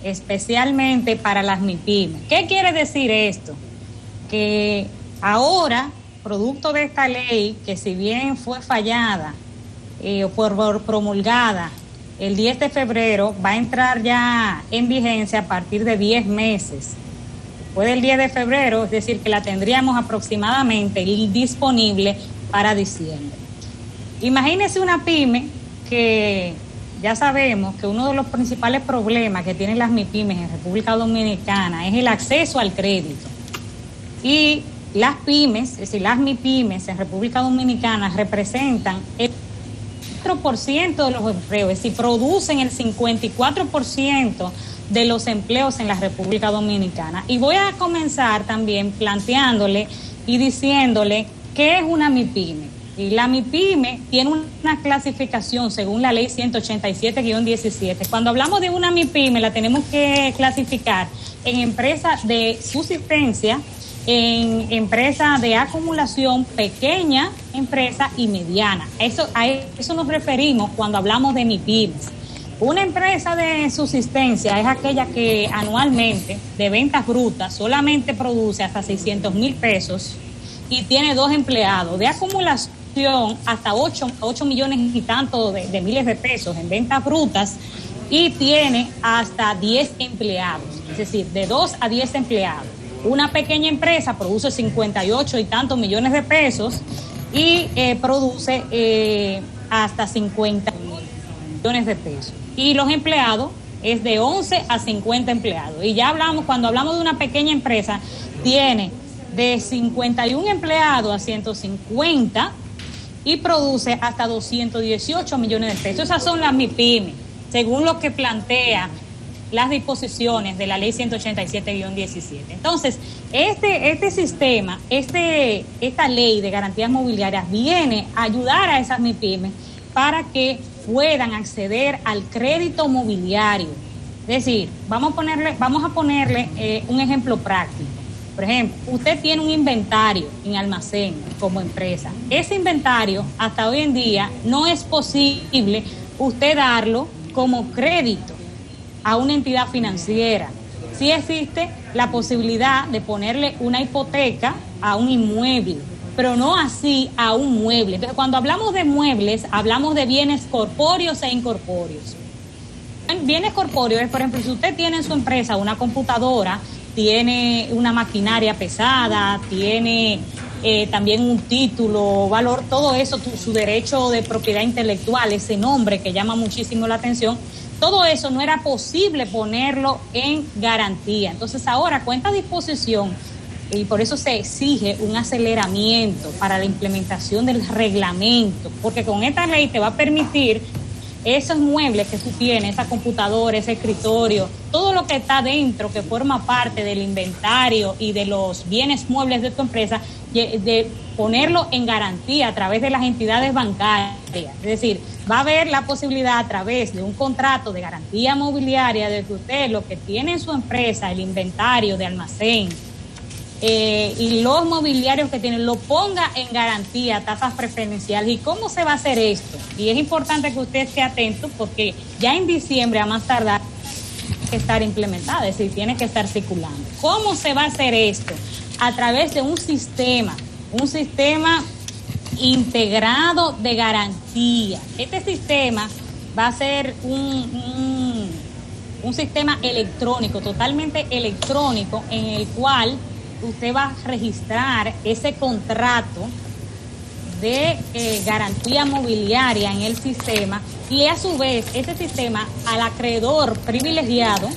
especialmente para las MIPYMES. ¿Qué quiere decir esto? Que ahora, producto de esta ley, que si bien fue fallada por promulgada el 10 de febrero, va a entrar ya en vigencia a partir de 10 meses. Después del 10 de febrero, es decir, que la tendríamos aproximadamente disponible para diciembre. Imagínese una pyme que ya sabemos que uno de los principales problemas que tienen las MIPYMES en República Dominicana es el acceso al crédito. Y las pymes, es decir, las MIPYMES en República Dominicana representan el 4% de los empleos, es decir, producen el 54% de los empleos en la República Dominicana. Y voy a comenzar también planteándole y diciéndole qué es una MIPYME. Y la MIPYME tiene una clasificación según la ley 187-17. Cuando hablamos de una MIPYME la tenemos que clasificar en empresas de subsistencia, en empresa de acumulación, pequeña empresa y mediana. A eso nos referimos cuando hablamos de MIPYMES. Una empresa de subsistencia es aquella que anualmente, de ventas brutas, solamente produce hasta 600,000 pesos y tiene 2 empleados. De acumulación, hasta 8 millones y tanto de miles de pesos en ventas brutas y tiene hasta 10 empleados, es decir, de 2 a 10 empleados. Una pequeña empresa produce 58 y tantos millones de pesos y produce hasta 50 millones de pesos. Y los empleados es de 11 a 50 empleados. Y ya cuando hablamos de una pequeña empresa, tiene de 51 empleados a 150 y produce hasta 218 millones de pesos. Esas son las MIPYMES, según lo que plantea las disposiciones de la ley 187-17. Entonces, este sistema, esta ley de garantías mobiliarias viene a ayudar a esas MIPYMES para que puedan acceder al crédito mobiliario Es decir, vamos a ponerle un ejemplo práctico. Por ejemplo, usted tiene un inventario en almacén como empresa. Ese inventario, hasta hoy en día, no es posible usted darlo como crédito a una entidad financiera. Sí existe la posibilidad de ponerle una hipoteca a un inmueble, pero no así a un mueble. Entonces, cuando hablamos de muebles, hablamos de bienes corpóreos e incorpóreos. Bienes corpóreos es, por ejemplo, si usted tiene en su empresa una computadora, tiene una maquinaria pesada, tiene también un título, valor, todo eso, su derecho de propiedad intelectual, ese nombre que llama muchísimo la atención, todo eso no era posible ponerlo en garantía. Entonces ahora cuenta a disposición, y por eso se exige un aceleramiento para la implementación del reglamento, porque con esta ley te va a permitir esos muebles que tú tienes, esa computadora, ese escritorio, todo lo que está dentro, que forma parte del inventario y de los bienes muebles de tu empresa, de ponerlo en garantía a través de las entidades bancarias. Es decir, va a haber la posibilidad a través de un contrato de garantía mobiliaria de que usted lo que tiene en su empresa, el inventario de almacén, y los mobiliarios que tienen, lo ponga en garantía, tasas preferenciales. ¿Y cómo se va a hacer esto? Y es importante que usted esté atento, porque ya en diciembre, a más tardar, tiene que estar implementada, es decir, tiene que estar circulando. ¿Cómo se va a hacer esto? A través de un sistema integrado de garantía. Este sistema va a ser un sistema electrónico, totalmente electrónico, en el cual usted va a registrar ese contrato de garantía mobiliaria en el sistema, y a su vez ese sistema al acreedor privilegiado,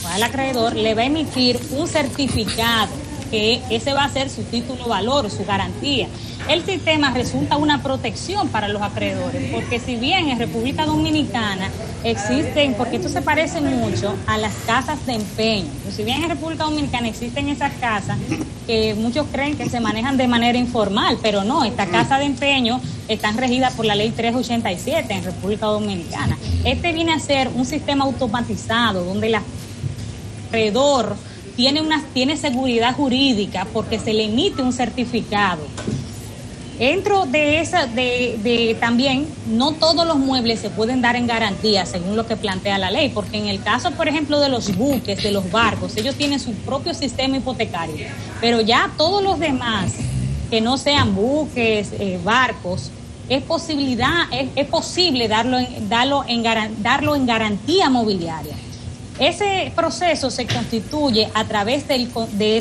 al acreedor le va a emitir un certificado, que ese va a ser su título valor, su garantía. El sistema resulta una protección para los acreedores, porque si bien en República Dominicana existen, porque esto se parece mucho a las casas de empeño, si bien en República Dominicana existen esas casas que muchos creen que se manejan de manera informal, pero no, estas casas de empeño están regidas por la ley 387 en República Dominicana. Este viene a ser un sistema automatizado donde el acreedor tiene seguridad jurídica porque se le emite un certificado. Dentro de esa, también, no todos los muebles se pueden dar en garantía, según lo que plantea la ley, porque en el caso, por ejemplo, de los buques, de los barcos, ellos tienen su propio sistema hipotecario, pero ya todos los demás, que no sean buques, barcos, es posible darlo en garantía mobiliaria. Ese proceso se constituye a través del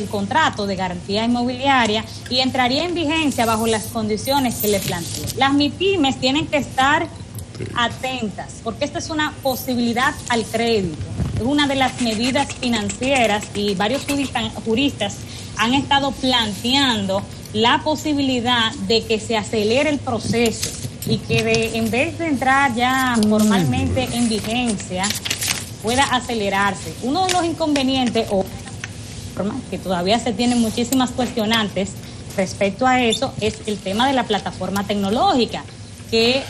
contrato de garantía inmobiliaria y entraría en vigencia bajo las condiciones que le planteé. Las MIPYMES tienen que estar atentas, porque esta es una posibilidad al crédito, es una de las medidas financieras, y varios juristas han estado planteando la posibilidad de que se acelere el proceso y que en vez de entrar ya formalmente en vigencia, pueda acelerarse. Uno de los inconvenientes, o que todavía se tienen muchísimas cuestionantes respecto a eso, es el tema de la plataforma tecnológica, que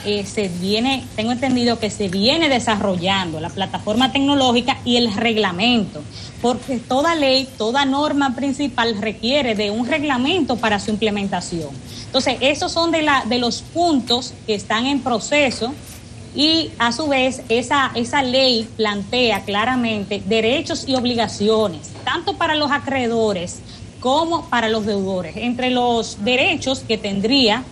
tengo entendido que se viene desarrollando la plataforma tecnológica y el reglamento, porque toda ley, toda norma principal requiere de un reglamento para su implementación. Entonces, esos son de los puntos que están en proceso. Y a su vez esa ley plantea claramente derechos y obligaciones, tanto para los acreedores como para los deudores. Entre los derechos que tendría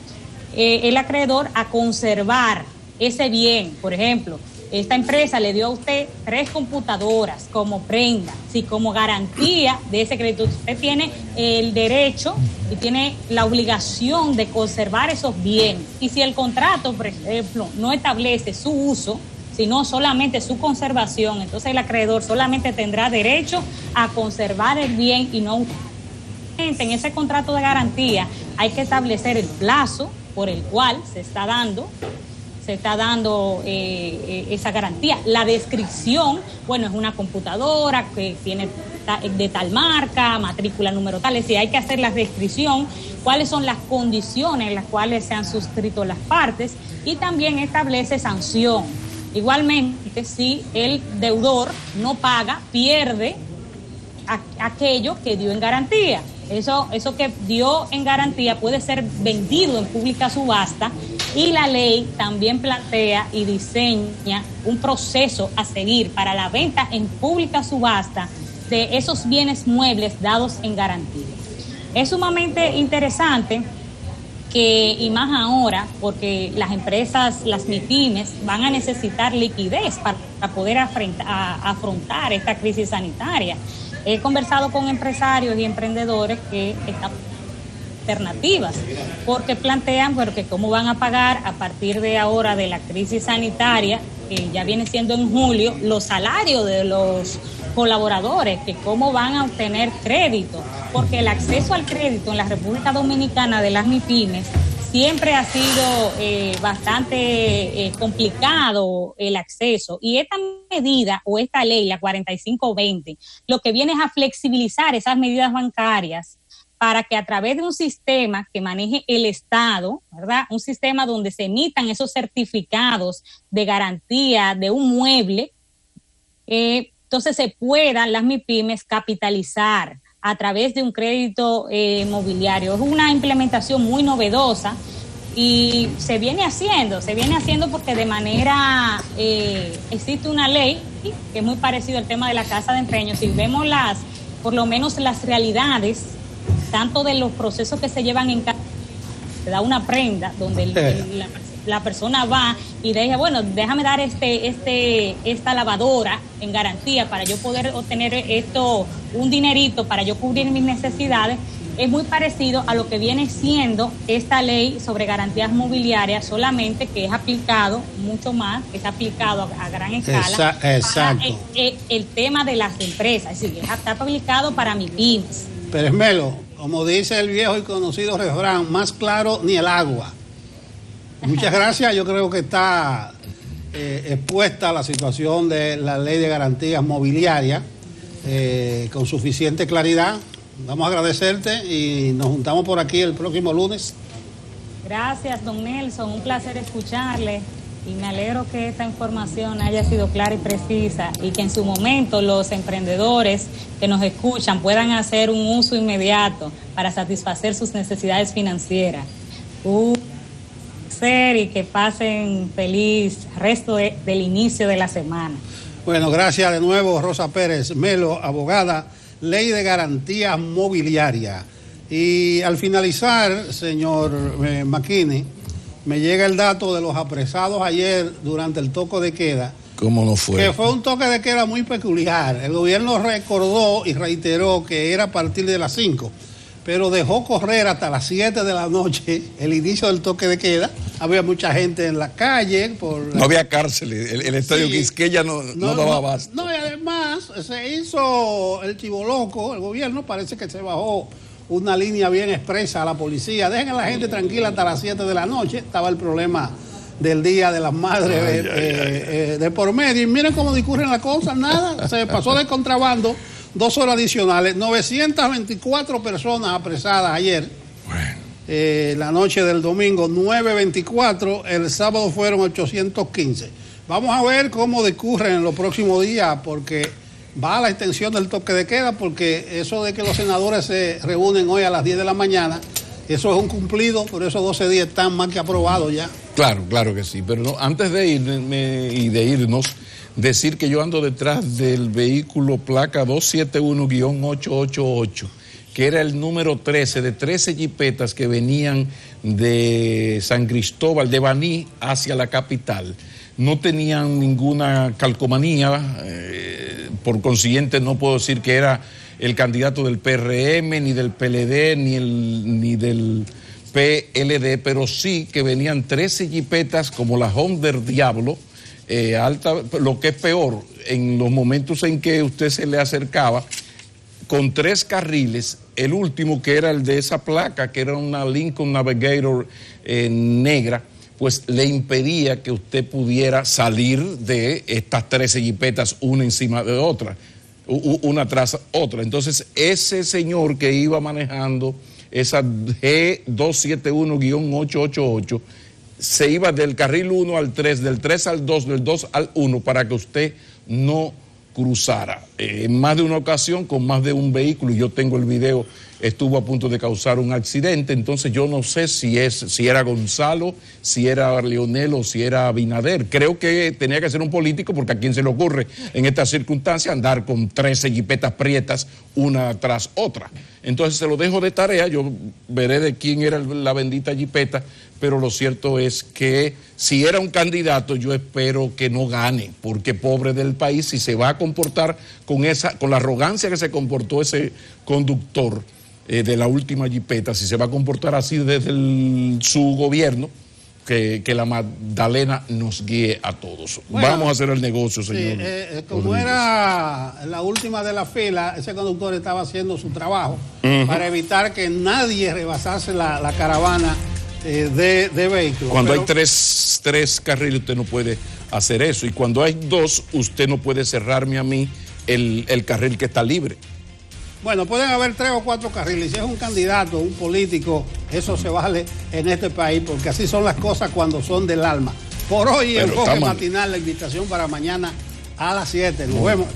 el acreedor a conservar ese bien, por ejemplo, esta empresa le dio a usted 3 computadoras como prenda, sí, como garantía de ese crédito. Usted tiene el derecho y tiene la obligación de conservar esos bienes. Y si el contrato, por ejemplo, no establece su uso, sino solamente su conservación, entonces el acreedor solamente tendrá derecho a conservar el bien y no. En ese contrato de garantía hay que establecer el plazo por el cual se está dando esa garantía. La descripción, bueno, es una computadora que tiene de tal marca, matrícula, número tal, es decir, hay que hacer la descripción, cuáles son las condiciones en las cuales se han suscrito las partes, y también establece sanción. Igualmente, si el deudor no paga, pierde aquello que dio en garantía. Eso que dio en garantía puede ser vendido en pública subasta, y la ley también plantea y diseña un proceso a seguir para la venta en pública subasta de esos bienes muebles dados en garantía. Es sumamente interesante y más ahora, porque las empresas, las MIPYMES, van a necesitar liquidez para poder afrontar esta crisis sanitaria. He conversado con empresarios y emprendedores que están alternativas, porque plantean que cómo van a pagar a partir de ahora de la crisis sanitaria, que ya viene siendo en julio, los salarios de los colaboradores, que cómo van a obtener crédito, porque el acceso al crédito en la República Dominicana de las MIPYMES siempre ha sido bastante complicado el acceso, y esta medida o esta ley, la 4520, lo que viene es a flexibilizar esas medidas bancarias para que a través de un sistema que maneje el Estado, ¿verdad? Un sistema donde se emitan esos certificados de garantía de un mueble, entonces se puedan las MIPYMES capitalizar a través de un crédito mobiliario. Es una implementación muy novedosa y se viene haciendo porque de manera, existe una ley que es muy parecida al tema de la casa de empeño. Si vemos por lo menos las realidades, tanto de los procesos que se llevan en casa, se da una prenda donde la persona va y dice, bueno, déjame dar esta lavadora en garantía para yo poder obtener un dinerito para yo cubrir mis necesidades. Es muy parecido a lo que viene siendo esta ley sobre garantías mobiliarias, solamente que es aplicado mucho más, es aplicado a gran escala. Exacto. Para el tema de las empresas, es decir, está aplicado para MIPYMES. Pero Melo, como dice el viejo y conocido refrán, más claro ni el agua. Muchas gracias. Yo creo que está expuesta la situación de la ley de garantías mobiliarias con suficiente claridad. Vamos a agradecerte y nos juntamos por aquí el próximo lunes. Gracias, don Nelson. Un placer escucharle y me alegro que esta información haya sido clara y precisa y que en su momento los emprendedores que nos escuchan puedan hacer un uso inmediato para satisfacer sus necesidades financieras. Y que pasen feliz resto del inicio de la semana. Bueno, gracias de nuevo, Rosa Pérez Melo, abogada, ley de garantías mobiliarias. Y al finalizar, señor McKinney, me llega el dato de los apresados ayer durante el toque de queda. ¿Cómo no fue? Que fue un toque de queda muy peculiar. El gobierno recordó y reiteró que era a partir de las 5, pero dejó correr hasta las 7 de la noche el inicio del toque de queda. Había mucha gente en la calle. No había cárcel, el estadio Quisqueya no daba abasto. No, y además se hizo el chivoloco, el gobierno parece que se bajó una línea bien expresa a la policía. Dejen a la gente tranquila hasta las 7 de la noche. Estaba el problema del Día de las Madres de por medio. Y miren cómo discurren las cosas, nada. Se pasó de contrabando 2 horas adicionales. 924 personas apresadas ayer. Bueno. La noche del domingo, 924. El sábado fueron 815. Vamos a ver cómo discurren en los próximos días, porque va a la extensión del toque de queda, porque eso de que los senadores se reúnen hoy a las 10 de la mañana, eso es un cumplido, por esos 12 días están más que aprobados ya. Claro que sí, pero no, antes de irnos, decir que yo ando detrás del vehículo placa 271-888, que era el número 13 de 13 jipetas que venían de San Cristóbal, de Baní, hacia la capital. No tenían ninguna calcomanía, por consiguiente no puedo decir que era el candidato del PRM, ni del PLD, ni del PLD, pero sí que venían 13 jipetas como la Honda Diablo, alta, lo que es peor, en los momentos en que usted se le acercaba, con 3 carriles, el último que era el de esa placa, que era una Lincoln Navigator negra, pues le impedía que usted pudiera salir de estas 13 jipetas una encima de otra, una tras otra. Entonces, ese señor que iba manejando esa G271-888 se iba del carril 1 al 3, del 3 al 2, del 2 al 1, para que usted no cruzara. En más de una ocasión, con más de un vehículo, yo tengo el video, estuvo a punto de causar un accidente. Entonces yo no sé si era Gonzalo, si era Leonel o si era Abinader. Creo que tenía que ser un político, porque a quién se le ocurre en estas circunstancias andar con 13 jipetas prietas una tras otra. Entonces se lo dejo de tarea, yo veré de quién era la bendita jipeta, pero lo cierto es que si era un candidato, yo espero que no gane, porque pobre del país, si se va a comportar con la arrogancia que se comportó ese conductor de la última jipeta, si se va a comportar así desde su gobierno, que la Magdalena nos guíe a todos. Bueno, vamos a hacer el negocio, señor. Sí, como era la última de la fila, ese conductor estaba haciendo su trabajo para evitar que nadie rebasase la caravana de vehículos. Cuando hay tres carriles, usted no puede hacer eso. Y cuando hay dos, usted no puede cerrarme a mí el carril que está libre. Bueno, pueden haber 3 o 4 carriles. Si es un candidato, un político, eso se vale en este país, porque así son las cosas cuando son del alma. Por hoy, Enfoque Matinal, la invitación para mañana a las 7. Nos vemos.